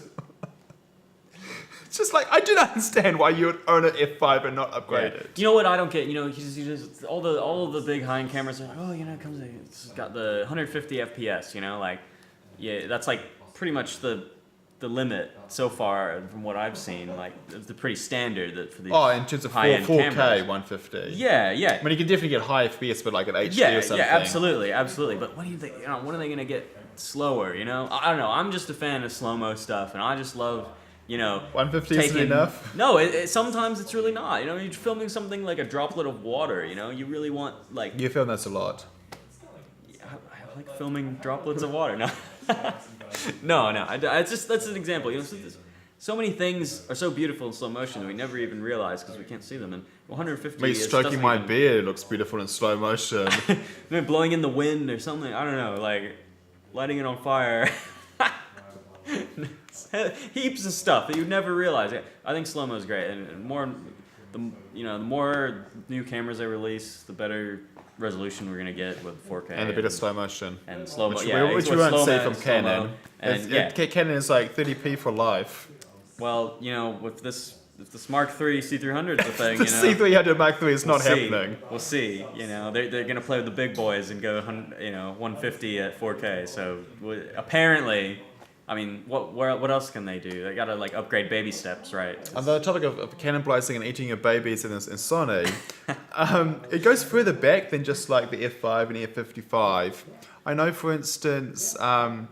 It's just I do not understand why you would own an F5 and not upgrade it. You know what I don't get? You just all of the big high-end cameras are like, oh, it comes, it's got the 150 FPS. That's pretty much the limit so far from what I've seen. It's pretty standard for these. Oh, in terms of 4K cameras. 150. Yeah. I mean, you can definitely get high FPS, but at HD or something. Yeah, absolutely. But what do you think? When are they gonna get slower? I don't know. I'm just a fan of slow-mo stuff, and I just love. 150 isn't enough? No, sometimes it's really not. You're filming something like a droplet of water, you really want, You film this a lot. I like filming droplets of water. No. No. That's an example. So many things are so beautiful in slow motion that we never even realize because we can't see them. And 150 Me stroking my beard looks beautiful in slow motion. Blowing in the wind or something. I don't know, lighting it on fire. Heaps of stuff that you'd never realize. I think slow-mo is great, and the more new cameras they release, the better resolution we're gonna get with 4K And the better slow motion. and slow-mo. Which we won't see from Canon. And Canon is 30p for life. well, with this Mark III C300 is a thing, The C300 Mark III is not see. happening. We'll see. They're gonna play with the big boys and go 150 at 4K. So apparently. I mean, what else can they do? They gotta upgrade baby steps, right? On the topic of cannibalizing and eating your babies in Sony, it goes further back than just the F5 and F55. I know, for instance, when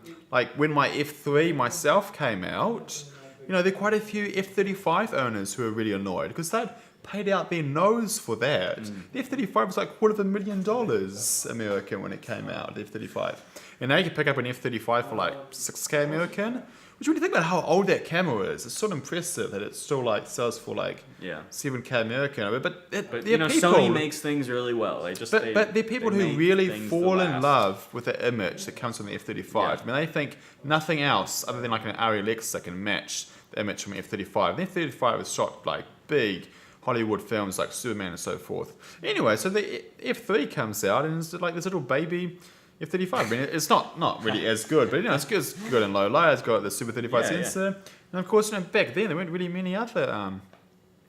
my F3 myself came out, there are quite a few F35 owners who are really annoyed because they'd paid out their nose for that. The F35 was $250,000 American when it came out, the F35. And now you can pick up an F35 for $6K American, which when you think about how old that camera is, it's sort of impressive that it still sells for $7K American. But people, Sony makes things really well. But there are people who really fall in love with the image that comes from the F35. Yeah. I mean, they think nothing else other than an Arri Alexa can match the image from the F35. The F35 is shot big Hollywood films like Superman and so forth. Anyway, so the F3 comes out and it's this little baby F35. I mean, it's not really as good, but it's good in low light. It's got the Super 35 sensor, and of course, back then there weren't really many other, and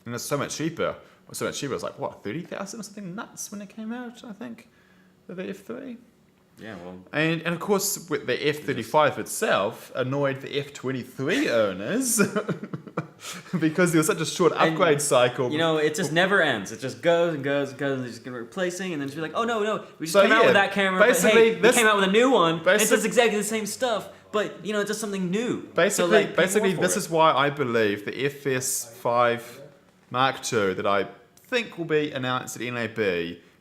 it's so much cheaper. It was 30,000 or something nuts when it came out. I think the F3. Yeah, well, And of course, with the F35 itself annoyed the F23 owners because there was such a short upgrade cycle. you know, it just never ends. It just goes and goes and goes. And they're just gonna replacing, and then she's like, "Oh no, we just So, came out yeah, with that camera. But basically, hey, we came out with a new one. And it basic- does exactly the same stuff, but you know, it does something new. Basically, pay more this for is why I believe the FS5mk2 that I think will be announced at NAB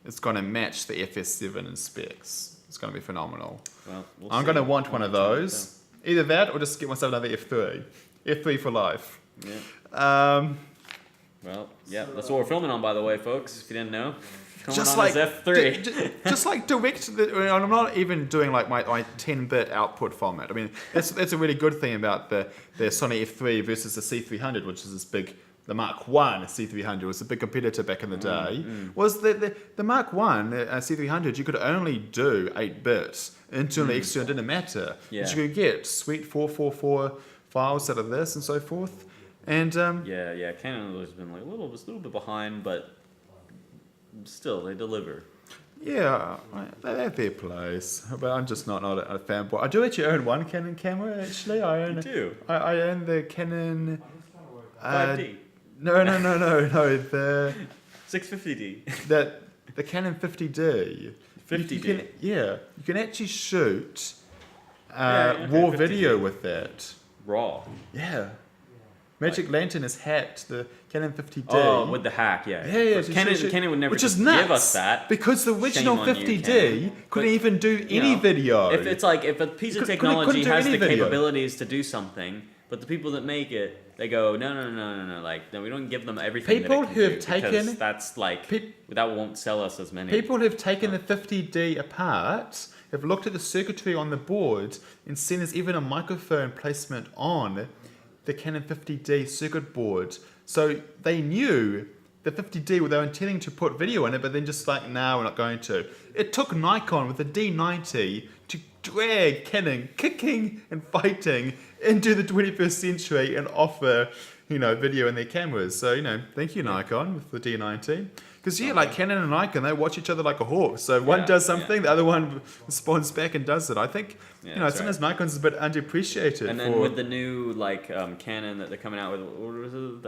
is going to match the FS7 in specs. It's going to be phenomenal. Well, we'll I'm see. going to want one of those. Either that or just get myself another F3. F3 for life. Yeah. Well, yeah, that's what we're filming on, by the way, folks. If you didn't know, filming Just on like his F3. just like direct. I'm not even doing like my 10-bit output format. I mean, that's a really good thing about the Sony F3 versus the C300, which is this big. The Mark 1 C300 was a big competitor back in the day. Was the Mark 1 C300, you could only do 8 bits. Internally, external, didn't matter. Yeah. But you could get sweet 444 files out of this and so forth. And Yeah. Canon has been like a little bit behind, but still they deliver. yeah, they have their place. But I'm just not a fanboy. I do actually own one Canon camera. Actually, I own. You do? I own the Canon. 5D. No. The 650D. the Canon 50D. 50D. You can actually shoot okay, raw 50D. video with that. Raw. Yeah. Magic Lantern has hacked the Canon 50D. Oh, with the hack, yeah. Yeah. But Canon would never which just is nuts, give us that. because the original Shame on you, 50D Canon. couldn't But, even do you any know, video. If it's like if a piece of Couldn't technology do has any the video. capabilities to do something, but the people that make it, they go no, like no, we don't give them everything. People that it can who have do, taken- because that's like Peop- that won't sell us as many. People who've taken the 50D apart have looked at the circuitry on the board and seen there's even a microphone placement on the Canon 50D circuit board. So they knew the 50D, they were intending to put video in it, but then just like, no, we're not going to. It took Nikon with the D90 to drag Canon kicking and fighting into the 21st century and offer, video in their cameras. So, thank you, Nikon, with the D90. Because, like Canon and Nikon, they watch each other like a hawk. So one Yeah, does something, the other one responds back and does it. I think, that's sometimes Nikon's a bit underappreciated. And then with the new Canon that they're coming out with, what was it?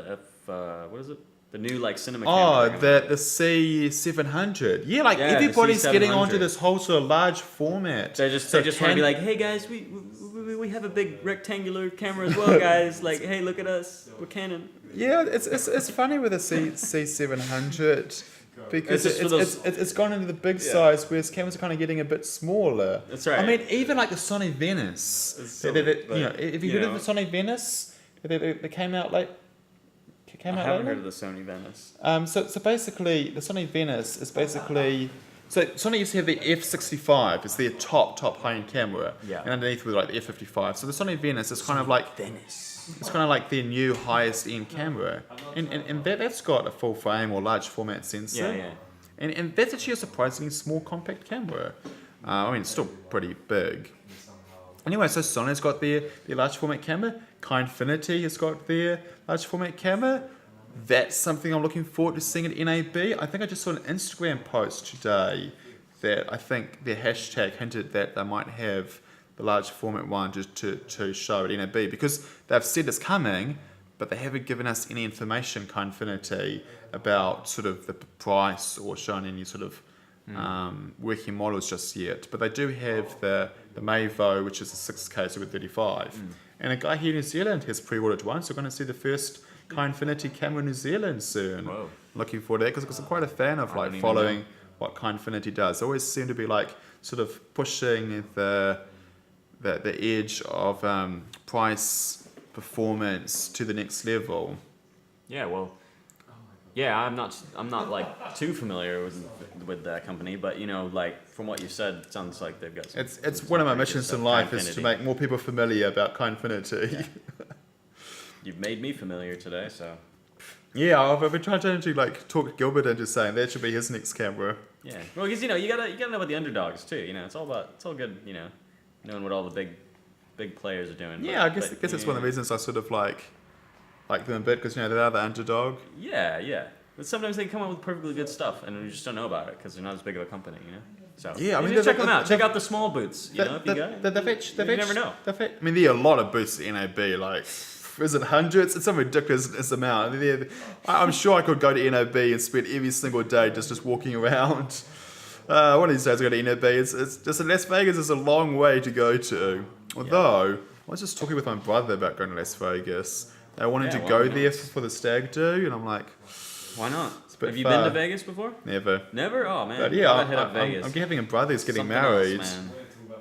The what is it? The new cinema Oh, camera. the C700. Yeah, Yeah, the everybody's getting C700. onto this whole sort of large format. They just So want to be like, hey guys, we have a big rectangular camera as well, guys. Like, hey, look at us, we're Canon. Yeah, it's funny with the C700 because It's just for those- it's gone into the big size, whereas cameras are kind of getting a bit smaller. That's right. I mean, even like the Sony Venice. It's silly, but, If you you heard of know. the Sony Venice, they came out like. I haven't heard of the Sony Venice. So basically, the Sony Venice is basically. So Sony used to have the F65 as their top high-end camera, Yeah. and underneath was like the F55. So the Sony Venice is kind of like Venice. it's kind of like their new highest-end camera, and that's got a full frame or large format sensor. Yeah. And that's actually a surprisingly small compact camera. I mean, it's still pretty big. Anyway, so Sony's got their large format camera. Kinefinity has got their large format camera. That's something I'm looking forward to seeing at NAB. I think I just saw an Instagram post today that I think their hashtag hinted that they might have the large format one just to show at NAB, because they've said it's coming, but they haven't given us any information, Kinefinity, about sort of the price or shown any sort of working models just yet. But they do have the MAVO, which is a 6K, so with 35. And a guy here in New Zealand has pre-ordered one, so we're going to see the first Kinefinity camera in New Zealand soon. Whoa. Looking forward to that, because I'm quite a fan of I don't even following know. what Kinefinity does. They always seem to be sort of pushing the edge of price performance to the next level. Yeah, well, I'm not like too familiar with that company, but from what you said, it sounds like they've got some. It's one of my missions in life is to Kinefinity. make more people familiar about Kinefinity. You've made me familiar today, so Yeah, I've been trying to talk Gilbert into saying that should be his next camera. yeah. Well, because you gotta know about the underdogs too. It's all good. Knowing what all the big players are doing. Yeah, I guess it's one of the reasons I sort of like them a bit, because they are the underdog. Yeah. But sometimes they come up with perfectly good stuff, and we just don't know about it because they're not as big of a company. So Yeah, I mean, you check them out. Check out the small boots. You know, if you got it. You never know. I mean, there are a lot of booths at NAB. Like, is it hundreds? It's some ridiculous amount. I'm sure I could go to NAB and spend every single day just walking around. One of these days I go to NAB. It's just Las Vegas is a long way to go to. Although I was just talking with my brother about going to Las Vegas. They wanted to go there for the stag do, and I'm like, why not? bit Have you far. been to Vegas before? Never. Never? Oh man. But yeah, Gotta hit up Vegas. I'm having a brother who's getting Something married, else, man.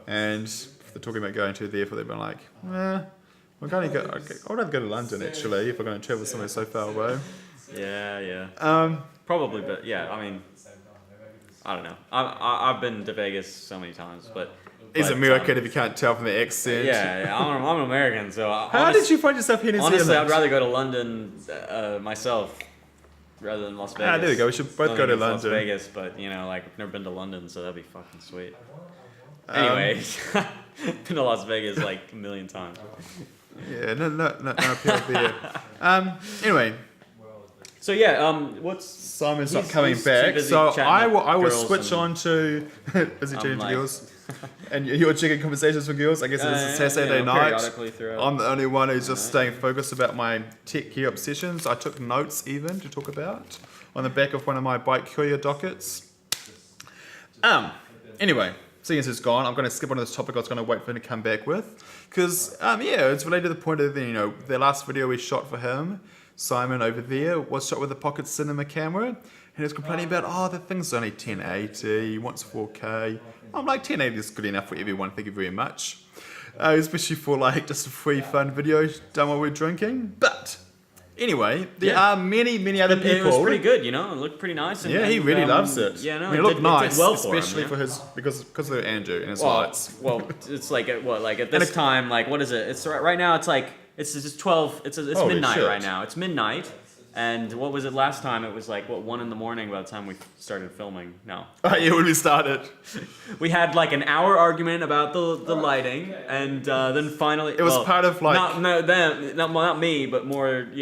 and they're talking about going to there. For they've been like, we're going to go. Okay, I would rather go to London actually if we're going to travel somewhere so far away. Yeah. Probably, but yeah. I mean, I don't know. I've been to Vegas so many times, but. He's American if you can't tell from the accent. Yeah, I'm an American, so. How did you find yourself here in New Honestly, Zealand? I'd rather go to London myself rather than Las Vegas. There we go. We should both go to Las London. Vegas, but you know, like I've never been to London, so that'd be fucking sweet. Anyway, been to Las Vegas like a million times. Yeah, no appeal there. Anyway, So yeah, what's Simon's not he's coming too back, busy so chatting I with will girls switch and- on to busy chatting to like- girls, and you're checking conversations with girls. I guess it's a Saturday night. periodically throughout. I'm the only one who's just staying focused about my tech gear obsessions. I took notes even to talk about on the back of one of my bike courier dockets. Anyway, seeing as it's gone, I'm going to skip on this topic I was going to wait for him to come back with. Because, it's related to the point of, the last video we shot for him, Simon over there, was shot with a pocket cinema camera. And he was complaining about, the thing's only 1080, he wants 4K. I'm like, 1080 is good enough for everyone, thank you very much. Especially for just a free fun video done while we're drinking. But, anyway, there are many other people. It was pretty good, It looked pretty nice. And, Yeah, he really loves it. Yeah, no, I mean, it looked nice, it did well for him, especially yeah. for his because of Andrew and his lights. Well, it's like at this time, what is it? It's right now. It's like it's just 12. It's Holy midnight shit. right now. It's midnight, and what was it last time? It was 1 in the morning by the time we started filming. No, Oh, yeah, when we started. we had an hour argument about the lighting, and then finally It was part of, not me, but more Dave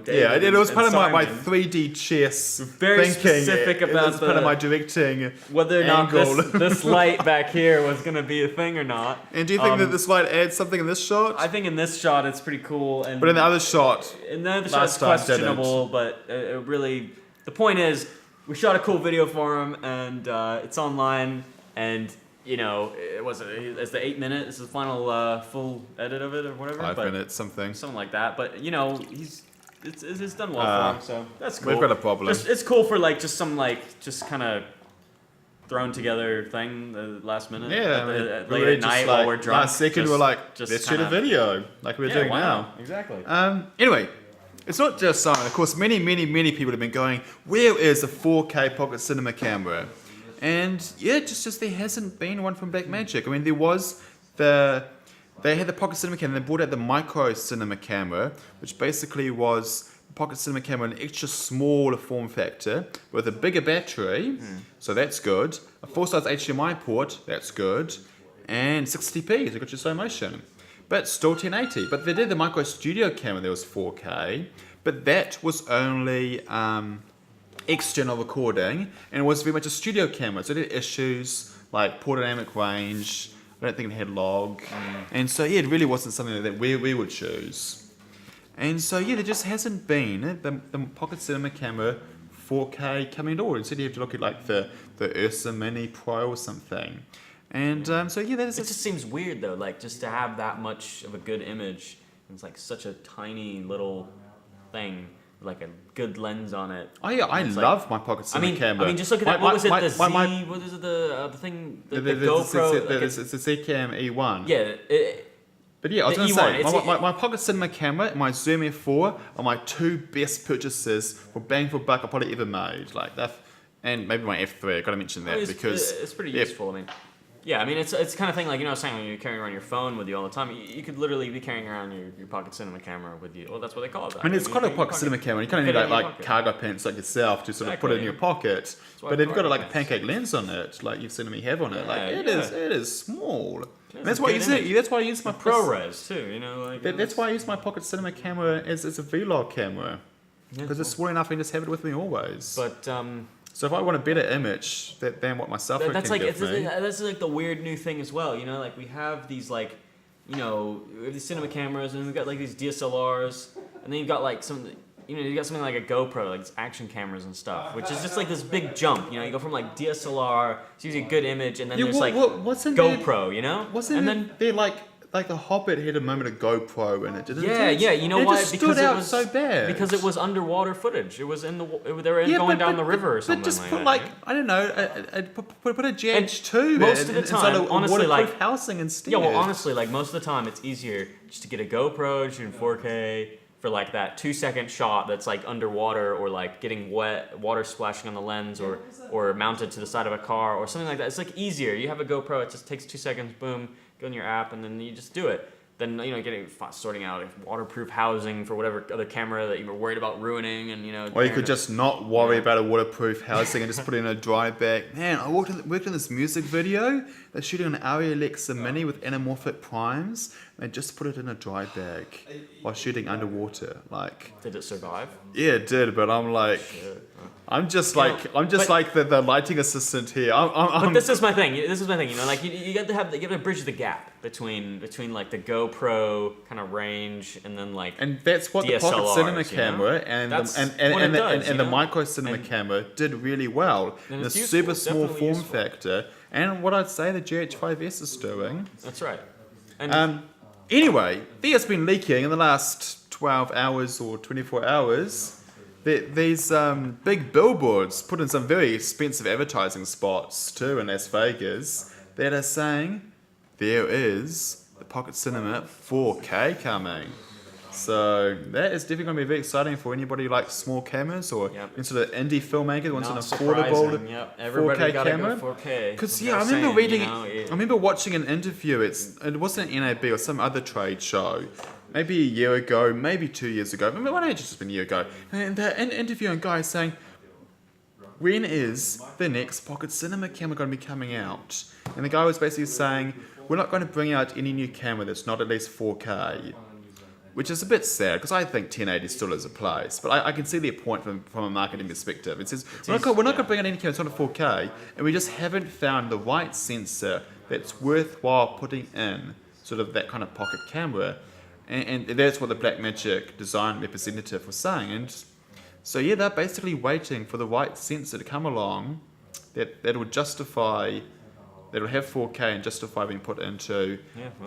Yeah, it was and part of my Simon. 3D chess Very thinking. specific It about was part of my directing whether or not angle. this light back here was gonna be a thing or not. And do you think that this light adds something in this shot? I think in this shot it's pretty cool, and But in the other shot, in the other shot last it's time didn't. questionable. But it really, the point is, we shot a cool video for him, and it's online, and it's the 8 minute. This is the final full edit of it or whatever. 5 but minutes, something. something like that. But it's done well for him, so that's cool. We've got a problem. It's cool for just some just kind of thrown together thing the last minute. Yeah, late at night while we're drunk. Last second, just- we're like, just let's shoot a kinda- video, like we're doing why now. not? Exactly. Anyway, it's not just Simon. Of course, many people have been going, where is a 4K pocket cinema camera? And yeah, just there hasn't been one from Blackmagic. I mean, they had the pocket cinema camera, they brought out the micro cinema camera, which basically was pocket cinema camera in an extra smaller form factor with a bigger battery, so that's good. A full-size HDMI port, that's good. And 60p, so it got your slow motion. But still 1080. But they did the micro studio camera, there was 4K, but that was only external recording, and it was very much a studio camera, so it had issues like poor dynamic range. I don't think it had log, and so yeah, it really wasn't something that we would choose. And so yeah, there just hasn't been the pocket cinema camera 4K coming at all. Instead, you have to look at the Ursa Mini Pro or something. And so yeah, that is. It just seems weird though, just to have that much of a good image. It's such a tiny little thing, with a good lens on it. Oh yeah, I love my pocket cinema camera. I mean, just look at that. What was it? What is it? The thing? The GoPro. It's a Zcam E1. Yeah. But yeah, I was The going to E1, say, my pocket cinema camera and my Zoom F4 are my two best purchases for bang for buck I probably ever made. And maybe my F3, I got to mention that because it's pretty useful. I mean, yeah, I mean, it's kind of thing I was saying when you're carrying around your phone with you all the time. You could literally be carrying around your pocket cinema camera with you. Well, that's what they call it. I mean, it's quite a pocket cinema camera. You kind of fit it need in your like pocket. cargo pants like yourself to sort of put it in your pocket. why But if you've got cargo a pancake lens on it, like you've seen me have on it, Yeah, it is small. Yeah, And that's it's why a I good use it. That's why I use my ProRes too. That's why I use my pocket cinema camera as a vlog camera because it's small enough I can just have it with me always. But So if I want a better image than what my cell phone That's can like give me, that's like the weird new thing as well. You know, like we have these like, you know, we have these cinema cameras, and we've got like these DSLRs, and then you've got like some, you know, you got something like a GoPro, like action cameras and stuff, which is just like this big jump. You know, you go from like DSLR, it's usually a good image, and then there's like GoPro, you know, and then they're like the Hobbit had a moment of GoPro in it, didn't it? Yeah, you know why? Just Because stood out it was so bad. Because it was underwater footage. It was in the they were going down the river or something. But just like put that, like right? I don't know, put a GH2 most of the time, inside a honestly, waterproof like housing instead. Yeah, well, honestly, like most of the time, it's easier just to get a GoPro, shoot in 4K for like that 2-second shot that's like underwater or like getting wet, water splashing on the lens, or mounted to the side of a car or something like that. It's like easier. You have a GoPro, it just takes 2 seconds, boom, go in your app, and then you just do it. Then, you know, sorting out a waterproof housing for whatever other camera that you were worried about ruining, and, you know. Or you could just not worry about a waterproof housing and just put it in a dry bag. Man, I worked in this music video. They're shooting an Arri Alexa Mini with anamorphic primes. And they just put it in a dry bag while shooting underwater. Like, did it survive? yeah, it did, but I'm like, I'm just like the lighting assistant here. But this is my thing. You know, like you got to bridge the gap between like the GoPro kind of range and then like. And that's what the Pocket DSLRs, Cinema you know? camera and That's and what it does, the you know? Micro Cinema camera did really well. And The it's useful, super it's small definitely form useful. factor, and what I'd say the GH5S is doing. That's right. And Anyway, there's been leaking in the last 12 hours or 24 hours. These big billboards put in some very expensive advertising spots too in Las Vegas that are saying there is the Pocket Cinema 4K coming. So that is definitely going to be very exciting for anybody who likes small cameras or sort of indie filmmaker who wants an affordable Everybody 4K gotta camera. Go 4K. Because I remember watching an interview. It wasn't an NAB or some other trade show, maybe a year ago, maybe 2 years ago. Maybe one age just been a year ago. And they're interviewing a guy saying, "When is the next Pocket Cinema camera going to be coming out?" And the guy was basically saying, "We're not going to bring out any new camera that's not at least 4K." Which is a bit sad, because I think 1080 still has a place. But I can see their point from a marketing perspective. It says, we're not going to bring out any camera that's not a 4K, and we just haven't found the right sensor that's worthwhile putting in sort of that kind of pocket camera. And that's what the Blackmagic design representative was saying. And so, yeah, they're basically waiting for the right sensor to come along that will justify... That'll have 4K and justify being put into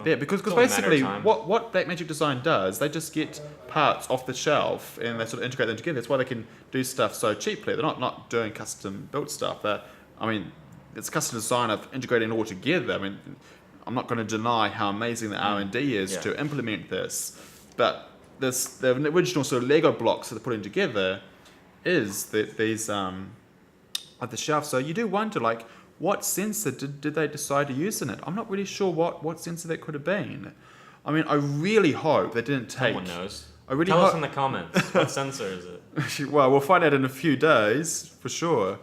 there. Because basically what Blackmagic Design does, they just get parts off the shelf and they sort of integrate them together. That's why they can do stuff so cheaply. They're not doing custom built stuff. It's custom design of integrating it all together. I mean, I'm not going to deny how amazing the R&D is to implement this, but the original sort of Lego blocks that they're putting together is that these at the shelf. So you do wonder, like, what sensor did they decide to use in it? I'm not really sure what sensor that could have been. I mean, I really hope they didn't take... Someone knows. Tell us in the comments. What sensor is it? Well, we'll find out in a few days, for sure.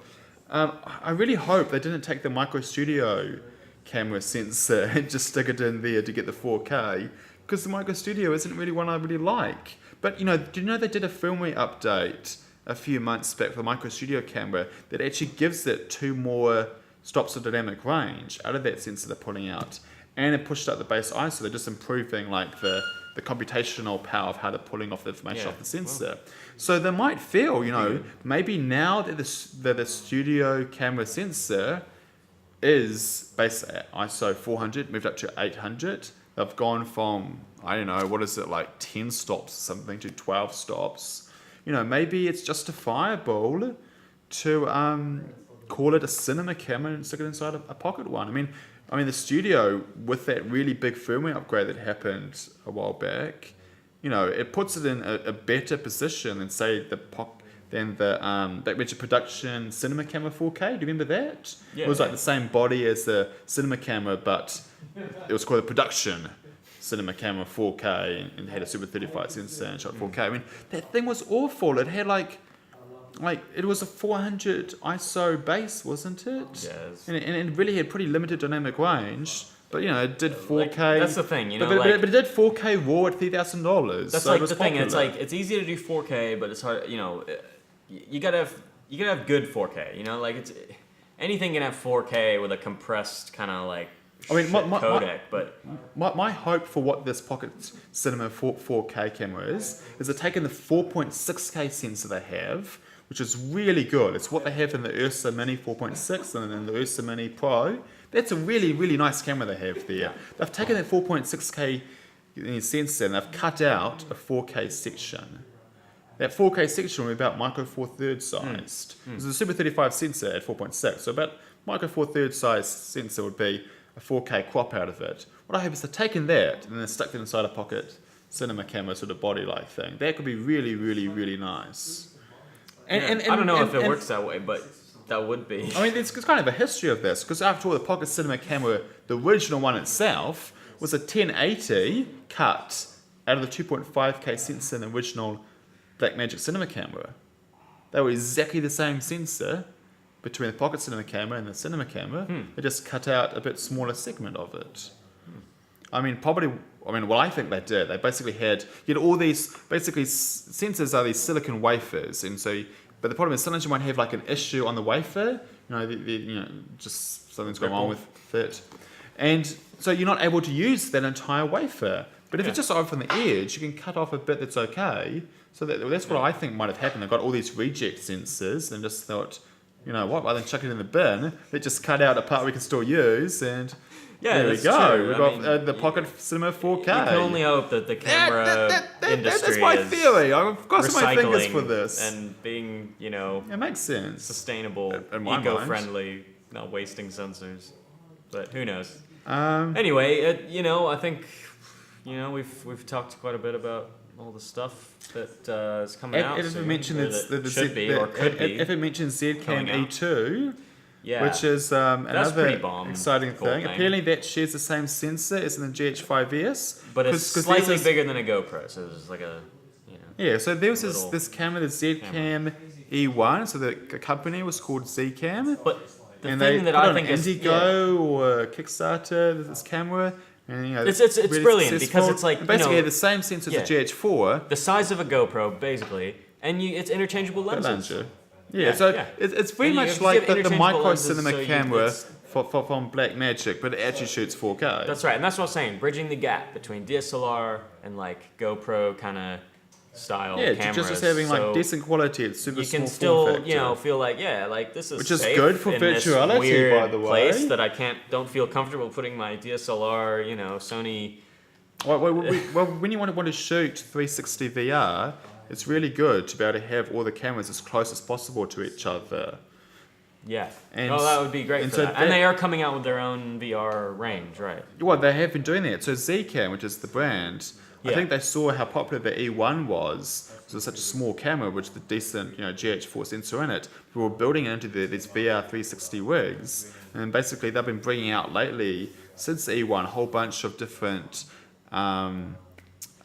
I really hope they didn't take the Micro Studio camera sensor and just stick it in there to get the 4K, because the Micro Studio isn't really one I really like. But, do you know they did a firmware update a few months back for the Micro Studio camera that actually gives it 2 more... stops of dynamic range out of that sensor they're pulling out, and it pushed up the base ISO. They're just improving like the computational power of how they're pulling off the information off the sensor. So they might feel, maybe now that the studio camera sensor is base ISO 400 moved up to 800, they've gone from, I don't know, what is it, like 10 stops or something to 12 stops. Maybe it's justifiable to call it a cinema camera and stick it inside a pocket one. I mean, the studio with that really big firmware upgrade that happened a while back, it puts it in a better position than say the Blackmagic Production Cinema Camera 4K. Do you remember that? Yeah, it was like the same body as the cinema camera, but it was called a Production Cinema Camera 4K and had a Super 35 sensor and shot 4K. I mean, that thing was awful. It had like it was a 400 ISO base, wasn't it? Yes. And it really had pretty limited dynamic range. But it did 4K. That's the thing, but it did 4K raw at $3,000. That's so like it was the thing. popular. It's easy to do 4K, but it's hard. You gotta have you can have good 4K. You know, like it's anything can have 4K with a compressed kind of like I mean, my codec, but my hope for what this Pocket Cinema 4K camera is they're taking the 4.6K sensor they have, which is really good. It's what they have in the Ursa Mini 4.6 and then the Ursa Mini Pro. That's a really, really nice camera they have there. They've taken that 4.6K sensor and they've cut out a 4K section. That 4K section will be about micro 4/3 sized. There's a Super 35 sensor at 4.6, so about micro 4/3 sized sensor would be a 4K crop out of it. What I hope is they've taken that and then stuck it inside a Pocket Cinema camera sort of body-like thing. That could be really, really, really nice. I don't know if it works that way, but that would be. I mean, it's kind of a history of this, because after all, the Pocket Cinema camera, the original one itself, was a 1080 cut out of the 2.5K sensor in the original Blackmagic Cinema camera. They were exactly the same sensor between the Pocket Cinema camera and the Cinema camera. They just cut out a bit smaller segment of it. I mean, what I think they did, they basically had, you know, all these, basically sensors are these silicon wafers, and so, but the problem is sometimes you might have like an issue on the wafer, just something's going on with it, and so you're not able to use that entire wafer. But if it's just over from the edge, you can cut off a bit that's okay. So that's what I think might have happened. They got all these reject sensors and just thought, you know what, rather than chuck it in the bin, let's just cut out a part we can still use, and there we go. True. We've got the Pocket Cinema 4K. You can only hope that the camera industry that's my is theory. I've got my fingers recycling for this. and being, you know, It makes sense. sustainable, In my mind. eco-friendly, not wasting sensors. But who knows? Um, Anyway, I think, we've talked quite a bit about all the stuff that is coming out if it soon, mentions or that should be or could be. if it mentions Zcam coming out. E2, Yeah, which is pretty another bomb. exciting Cool thing. thing. Apparently, that shares the same sensor as in the GH5S, but it's 'cause slightly there's this- bigger than a GoPro, so it's like a, Yeah, so there was little this camera, the Zcam E1. So the company was called Zcam, But the and thing they that put I on think is Indigo or Kickstarter this camera. And, It's really brilliant because successful. it's like, And basically you know, the same sensor as yeah. the GH4. the size of a GoPro, basically, and it's interchangeable But lenses. lenses. Yeah, so yeah. it's very And you much have like the interchangeable micro lenses, cinema so camera it's- from Blackmagic, but it actually shoots 4K. That's right, and that's what I was saying, bridging the gap between DSLR and like GoPro kind of style yeah, cameras. just having like so decent quality at super you small can form still, factor. feel like, like this is Which is safe good for in this virtuality, weird by the way. place that I don't feel comfortable putting my DSLR, Sony. Well, when you want to shoot 360 VR, it's really good to be able to have all the cameras as close as possible to each other. Yeah. And that would be great and for so that. And they are coming out with their own VR range, right? Well, they have been doing that. So Zcam, which is the brand, I Yeah. think they saw how popular the E1 was. It was such a small camera with the decent, GH4 sensor in it. We were building it into these VR 360 rigs, and basically they've been bringing out lately, since the E1, a whole bunch of different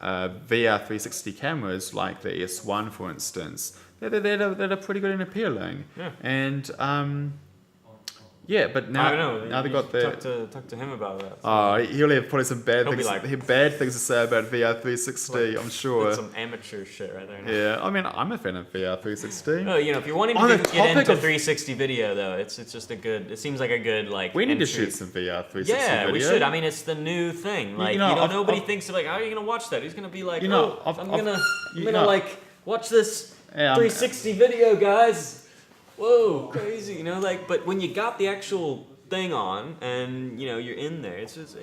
VR 360 cameras, like the S1, for instance. That are pretty good and appealing. Yeah. And but I don't know. now they you got the. talk to him about that. Oh, he'll have probably some bad He'll be things. like- He'll have bad things to say about VR 360. I'm sure. That's some amateur shit right there. Yeah, I mean, I'm a fan of VR 360. No, if you're wanting On to the get topic into of- 360 video though, it's just a good. It seems like a good like. We need to entry. shoot some VR 360 Yeah, video. we should. I mean, it's the new thing. Like, nobody thinks of like, how are you gonna watch that? He's gonna be like, I'm gonna like watch this Yeah, 360 video, guys. Whoa, crazy, But when you got the actual thing on and you're in there, it's just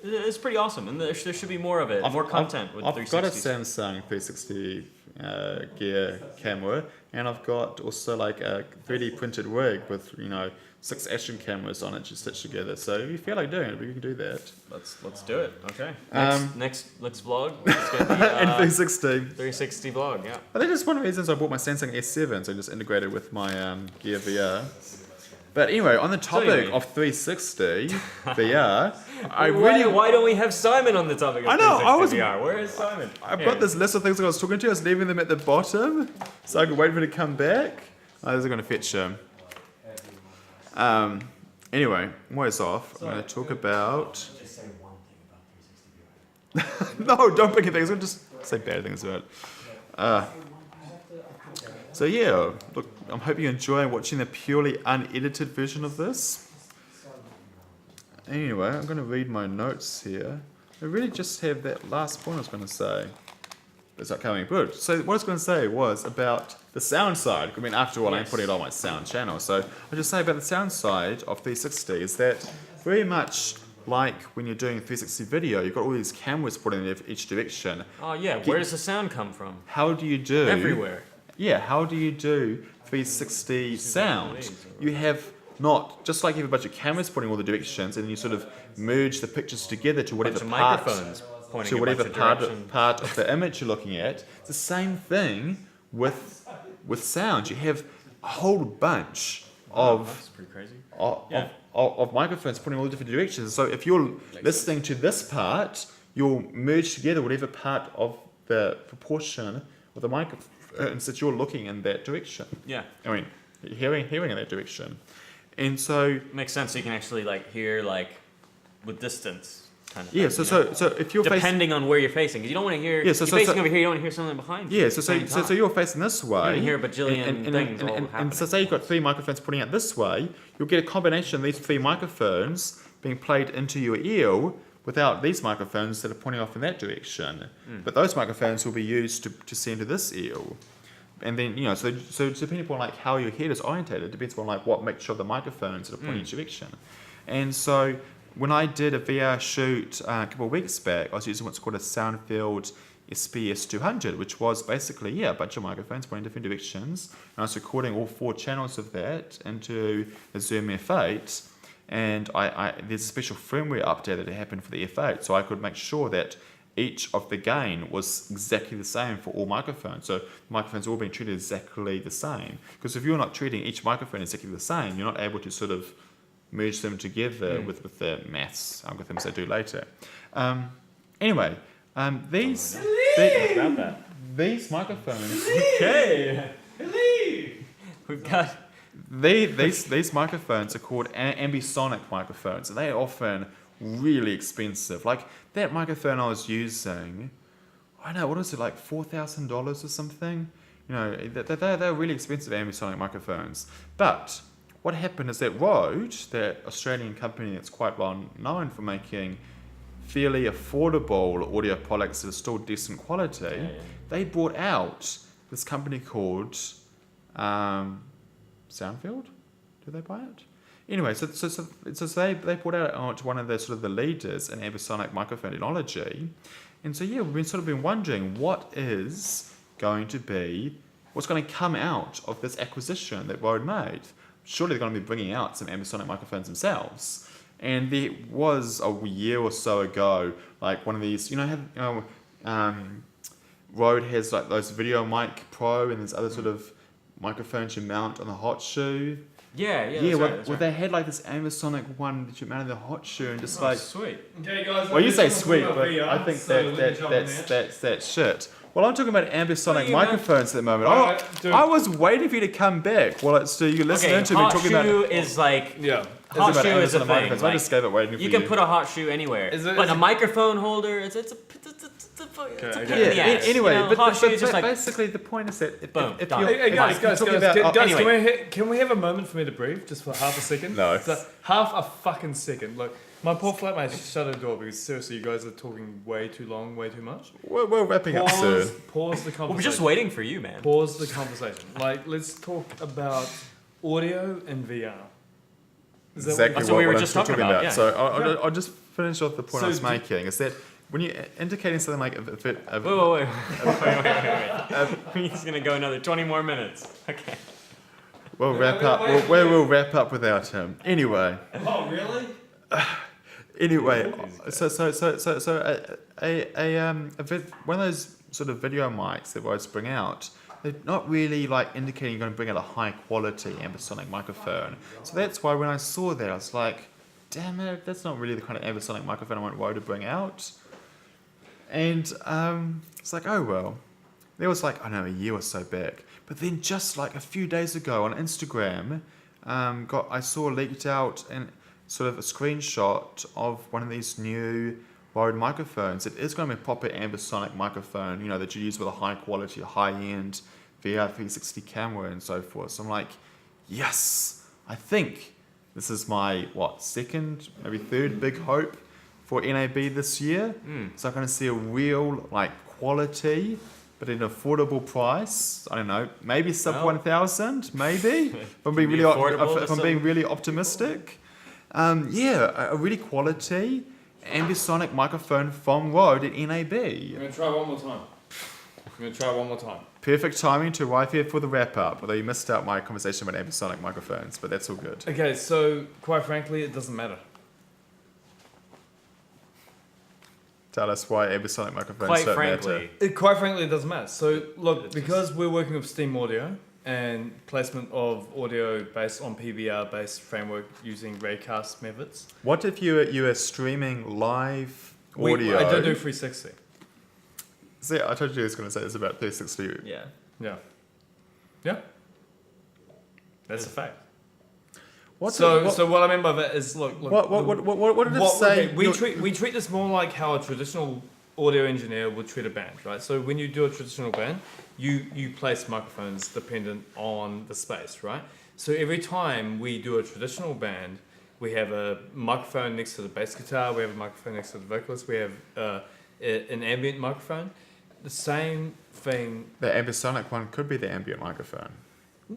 it's pretty awesome, and there should be more of it, more content with 360s. I've got a Samsung 360 gear camera, and I've got also like a 3D printed rig with 6 action cameras on it just stitched together. So if you feel like doing it, we can do that. Let's do it. Okay. Next vlog. It's gonna be And 360. 360 vlog. Yeah. I think that's one of the reasons I bought my Samsung S7, so I just integrated with my Gear VR. But anyway, on the topic of 360 VR, Why don't we have Simon on the topic of I know, 360 VR? Where is Simon? I've got this list of things I was talking to. I was leaving them at the bottom, so I could wait for him to come back. Oh, those are going to fetch him. Anyway, worse off. I'm going to talk about. Just say one thing about 360 VR. No, don't pick anything. I'm going to just say bad things about it. So yeah, look, I'm hoping you enjoy watching the purely unedited version of this. Anyway, I'm going to read my notes here. I really just have that last point I was going to say. It's not coming good. So what I was going to say was about the sound side. I mean, after all, I'm putting it on my sound channel. So I'll just say about the sound side of 360 is that very much like when you're doing 360 video, you've got all these cameras put in each direction. Oh yeah, where does the sound come from? How do you do... Everywhere. Yeah, how do you do 360 sound? You have not, just like you have a bunch of cameras pointing all the directions and you sort of merge the pictures together to whatever part, pointing to whatever direction. part of the image you're looking at. It's the same thing with sound. You have a whole bunch of... That's pretty crazy. Of microphones pointing all the different directions. So if you're listening to this part, you'll merge together whatever part of the proportion of the microphones that you're looking in that direction. Yeah. I mean, hearing in that direction. And so... Makes sense, so you can actually hear with distance. Kind of Yeah, thing, so if you're depending on where you're facing, because you don't want to hear. Yeah, so- you're so- facing so- over here. You don't want to hear something behind you. Yeah, at the same time. so you're facing this way. You hear a bajillion things all and happening. so say you've got 3 microphones pointing out this way, you'll get a combination of these 3 microphones being played into your ear without these microphones that are pointing off in that direction. But those microphones will be used to send to this ear. And then, so depending upon how your head is orientated, it depends on what mixture of the microphones that are pointing each direction. And so when I did a VR shoot a couple of weeks back, I was using what's called a SoundField SPS200, which was basically, a bunch of microphones pointing different directions. And I was recording all 4 channels of that into the Zoom F8. And there's a special firmware update that happened for the F8, so I could make sure that each of the gain was exactly the same for all microphones. So the microphones are all being treated exactly the same. Because if you're not treating each microphone exactly the same, you're not able to sort of merge them together with the maths algorithms they do later. Anyway, these microphones. Okay. We've got. These microphones are called Ambisonic microphones, and they are often really expensive. Like that microphone I was using, I don't know, what was it, like $4,000 or something? They're really expensive Ambisonic microphones. But what happened is that Rode, that Australian company that's quite well known for making fairly affordable audio products that are still decent quality, they brought out this company called SoundField. Did they buy it? Anyway, so they brought out to one of the sort of the leaders in Ambisonic microphone technology, and so we've been wondering what's going to come out of this acquisition that Rode made. Surely they're going to be bringing out some Ambisonic microphones themselves. And there was a year or so ago, one of these, Rode has those Video Mic Pro, and there's other sort of microphones you mount on the hot shoe. Yeah. They had this Ambisonic one that you mount in the hot shoe and just sweet. Okay, guys. Well, you say sweet, but I think that's shit. Well, I'm talking about Ambisonic microphones at the moment. I was waiting for you to come back. So you listen into me talking about. Hot shoe is Hot shoe is a thing. I just gave it waiting for you. You can put a hot shoe anywhere, but a microphone holder, it's a pain in the ass. Anyway, hot shoe is just basically the point is that if done. Hey guys, anyway. can we have a moment for me to breathe just for half a second? No. Half a fucking second. Look, my poor flatmate shut her door because seriously, you guys are talking way too long, way too much. We're wrapping up soon. Pause the conversation. We're just waiting for you, man. Pause the conversation. Let's talk about audio and VR. Exactly what we were just talking about. Yeah. So I'll just finish off the point I was making. Is that when you're indicating something like Wait. We're just gonna go another 20 more minutes. Okay. We'll wrap up. We'll wrap up without him. Anyway. Oh really? Anyway, so one of those sort of video mics that Rode bring out, they're not really indicating you're going to bring out a high quality Ambisonic microphone. So that's why when I saw that, I was like, damn it, that's not really the kind of Ambisonic microphone I want Rode to bring out. And it's like, oh well. There was a year or so back. But then just a few days ago on Instagram, I saw leaked out and sort of a screenshot of one of these new Rode microphones. It is going to be a proper Ambisonic microphone, that you use with a high quality, high end VR360 camera and so forth. So I'm like, yes, I think this is my, second, maybe third big hope for NAB this year. So I'm going to see a real, quality, but at an affordable price. I don't know, maybe sub 1,000, maybe. If I'm being really optimistic. A really quality ambisonic microphone from Rode at NAB. I'm going to try one more time. Perfect timing to arrive here for the wrap up, although you missed out my conversation about ambisonic microphones, but that's all good. Okay, so quite frankly, it doesn't matter. Tell us why ambisonic microphones Quite don't frankly. matter. Quite frankly, it doesn't matter. So look, because we're working with Steam Audio and placement of audio based on PBR-based framework using raycast methods. What if you are streaming live audio? I don't do 360. See, I told you I was going to say this about 360. Yeah. Yeah. That's a fact. What what I mean by that is look what did it say? Okay, we treat this more like how a traditional audio engineer would treat a band, right? So when you do a traditional band, you place microphones dependent on the space, right? So every time we do a traditional band, we have a microphone next to the bass guitar, we have a microphone next to the vocalist, we have an ambient microphone. The same thing. The ambisonic one could be the ambient microphone.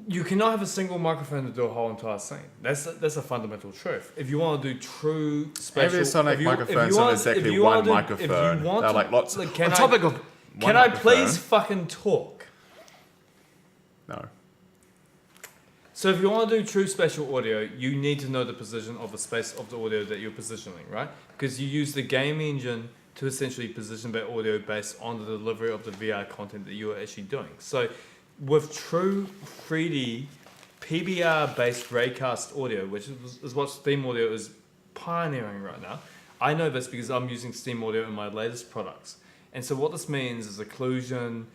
You cannot have a single microphone to do a whole entire scene. That's a fundamental truth. If you want to do true spatial... Ambisonic microphones are exactly one microphone. They're like lots of... Can I please fucking talk? No. So if you want to do true spatial audio, you need to know the position of the space of the audio that you're positioning, right? Because you use the game engine to essentially position that audio based on the delivery of the VR content that you are actually doing. So with true 3D PBR-based raycast audio, which is what Steam Audio is pioneering right now, I know this because I'm using Steam Audio in my latest products. And so what this means is occlusion,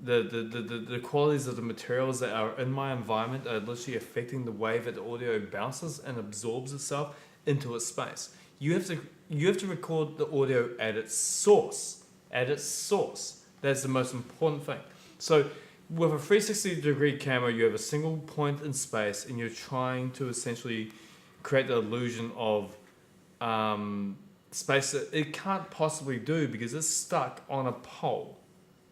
the qualities of the materials that are in my environment are literally affecting the way that the audio bounces and absorbs itself into its space. You have to record the audio at its source. That's the most important thing. So with a 360-degree camera, you have a single point in space, and you're trying to essentially create the illusion of space that it can't possibly do because it's stuck on a pole.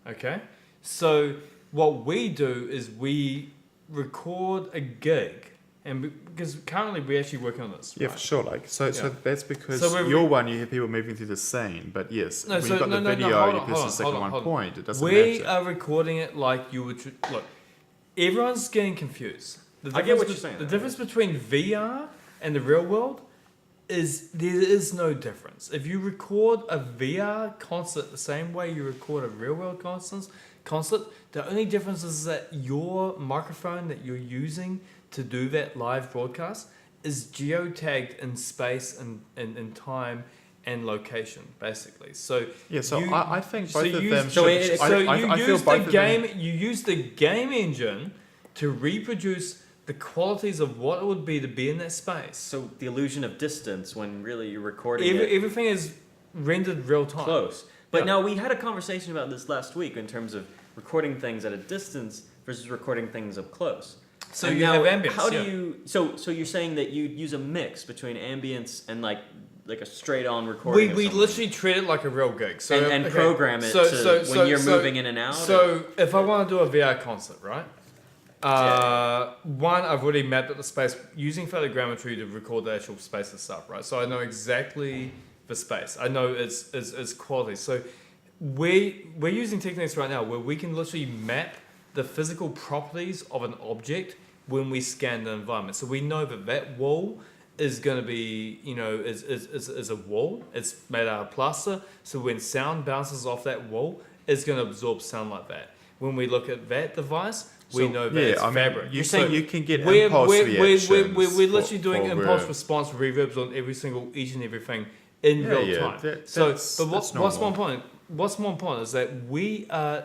Okay? So what we do is we record a gig, and because currently we're actually working on this. Yeah, right? for sure. So that's because So your one, you have people moving through the scene. But yes, when you've got the video, you press the second one point. It doesn't matter. We are recording it like you would... Look, everyone's getting confused. I get what you're saying. The difference between VR and the real world is there is no difference. If you record a VR concert the same way you record a real world concert, the only difference is that your microphone that you're using to do that live broadcast is geotagged in space and time and location, basically. So yeah, so you, I think both of use, them so should... so I you feel use both the of game. them- You use the game engine to reproduce the qualities of what it would be to be in that space. So the illusion of distance when really you're recording it Everything is rendered real time. close. But Yeah. now we had a conversation about this last week in terms of recording things at a distance versus recording things up close. So And you now, have ambience. How do yeah. you? So you're saying that you use a mix between ambience and like a straight on recording. We of literally treat it like a real gig. So and okay. program it when you're moving in and out. So if I want to do a VR concert, right? One, I've already mapped out the space using photogrammetry to record the actual space itself, right? So I know exactly the space. I know its quality. So we're using techniques right now where we can literally map the physical properties of an object when we scan the environment. So we know that wall is going to be, is a wall. It's made out of plaster. So when sound bounces off that wall, it's going to absorb sound like that. When we look at that device, we know that it's fabric. You're saying you can get we're impulse reactions. We're literally doing for impulse where- response reverbs on each and everything in real time. What's more important? What's more important is that we are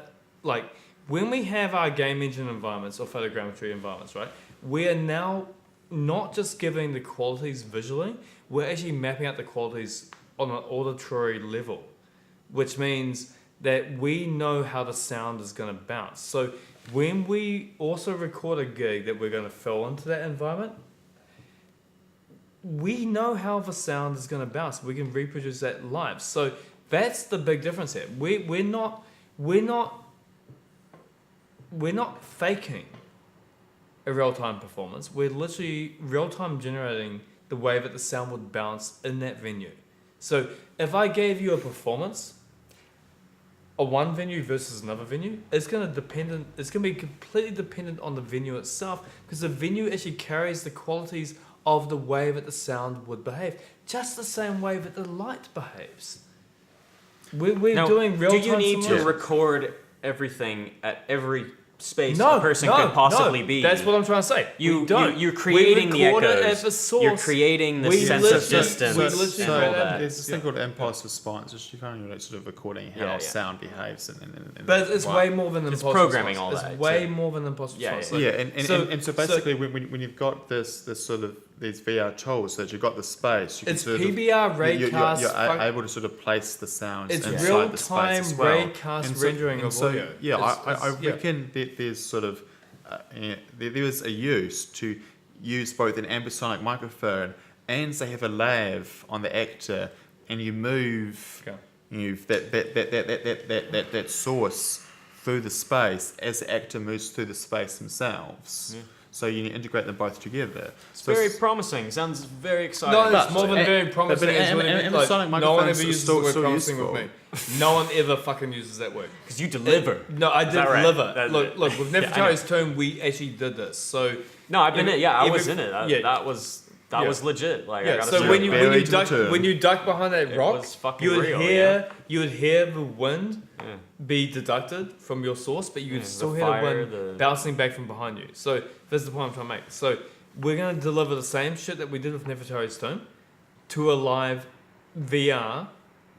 when we have our game engine environments or photogrammetry environments, right? We are now not just giving the qualities visually, we're actually mapping out the qualities on an auditory level, which means that we know how the sound is going to bounce. So when we also record a gig that we're going to fill into that environment, we know how the sound is going to bounce. We can reproduce that live. So that's the big difference here. We're not faking a real-time performance. We're literally real-time generating the way that the sound would bounce in that venue. So if I gave you a performance of one venue versus another venue, it's going to be completely dependent on the venue itself, because the venue actually carries the qualities of the way that the sound would behave, just the same way that the light behaves. We're Now, doing real-time do you need to simulation. record everything at every space a person could possibly be? That's what I'm trying to say. You're creating the record it echoes. at the source. You're creating the We sense of literally- distance we and literally all create that. There's this thing called impulse response, which you're kind of sort of recording how Yeah. sound behaves. But it's way more than It's impulse programming response. all that, It's way too. more than impulse Yeah, response. Yeah, Like, and so basically when you've got this sort of these VR tools, that you've got the space, you can it's sort PBR of, raycast. you're able to sort of place the sounds It's inside real the space time as well. raycast And so- rendering and of so, audio. Yeah, I It's- reckon that there's sort of there is a use to use both an ambisonic microphone and say have a lav on the actor, and you move that source through the space as the actor moves through the space themselves. Yeah. So you integrate them both together. It's So very promising. Sounds very exciting. No, it's But- more than and- very promising. but- It's and- what it and- means, and like, sonic no one microphones ever are uses still- the word still promising useful. with me. No one ever fucking uses that word. Because you deliver. No, I did that right? deliver. That's Look, it. with Yeah, I Nefertari's Tone, we actually did this. So No, I've been in it. Yeah, I was every- in it. That, yeah. that was legit. Like, I yeah, gotta so say. when you Very to the turn. when you duck behind that It rock, was fucking you would real, hear the wind Yeah. be deducted from your source, but you would Yeah, still the hear fire, the wind the- bouncing back from behind you. So that's the point I'm trying to make. So we're gonna deliver the same shit that we did with Nefertari's Tone to a live VR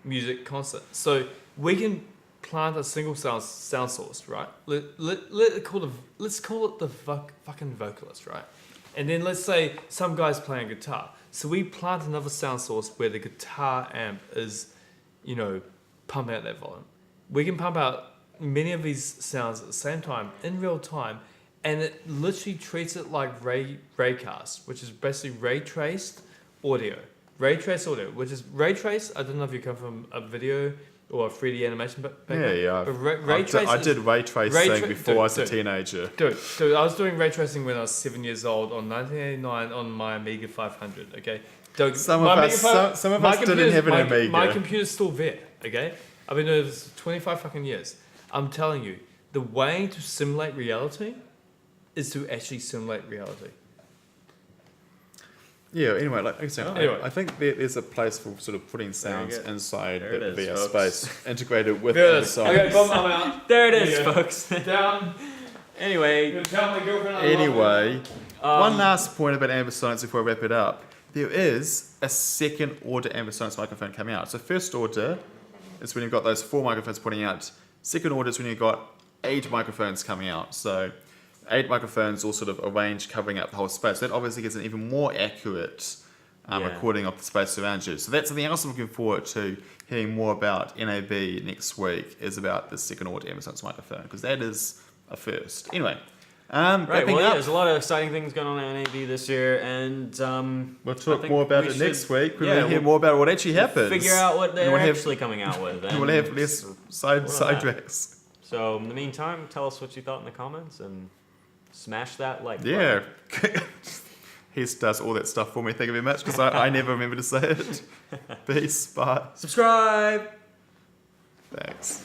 music concert. So we can plant a single sound source, right? Let's call it the fucking vocalist, right? And then let's say some guy's playing guitar. So we plant another sound source where the guitar amp is, pumping out that volume. We can pump out many of these sounds at the same time in real time, and it literally treats it like raycast, which is basically ray traced audio. Ray trace audio, which is ray trace. I don't know if you come from a video or a 3D animation background. yeah. But ray trace I did ray tracing before I was a dude, teenager. Dude, I was doing ray tracing when I was 7 years old on 1989 on my Amiga 500. Okay, Some of us didn't have an Amiga. My computer's still there. Okay, I've been doing this for 25 fucking years. I'm telling you, the way to simulate reality is to actually simulate reality. Yeah, anyway, like I said, Anyway. I think there's a place for sort of putting sounds good. inside There the it is, VR folks. space, integrated with There it the is. songs. Okay, boom, I'm out. There it is, Yeah. folks. Down. Anyway, Gonna tell my girlfriend I love her. Anyway, one last point about Ambisonics before I wrap it up. There is a second order Ambisonics microphone coming out. So first order is when you've got those 4 microphones putting out. Second order is when you've got 8 microphones coming out. So 8 microphones all sort of arranged covering up the whole space. That obviously gives an even more accurate Yeah. recording of the space around you. So that's something else I'm looking forward to hearing more about NAB next week, is about the second order Ambisonics microphone, because that is a first. Anyway, right, wrapping well, yeah, up. there's a lot of exciting things going on at NAB this year, and We'll I talk think more about we it next should- week. We'll yeah, hear more about what actually happens. figure out what And they're we'll have- actually coming out with. And we'll have less that. sidetracks. So in the meantime, tell us what you thought in the comments and smash that like Yeah. button. He does all that stuff for me. Thank you very much, because I never remember to say it. Peace. Bye. Subscribe. Thanks.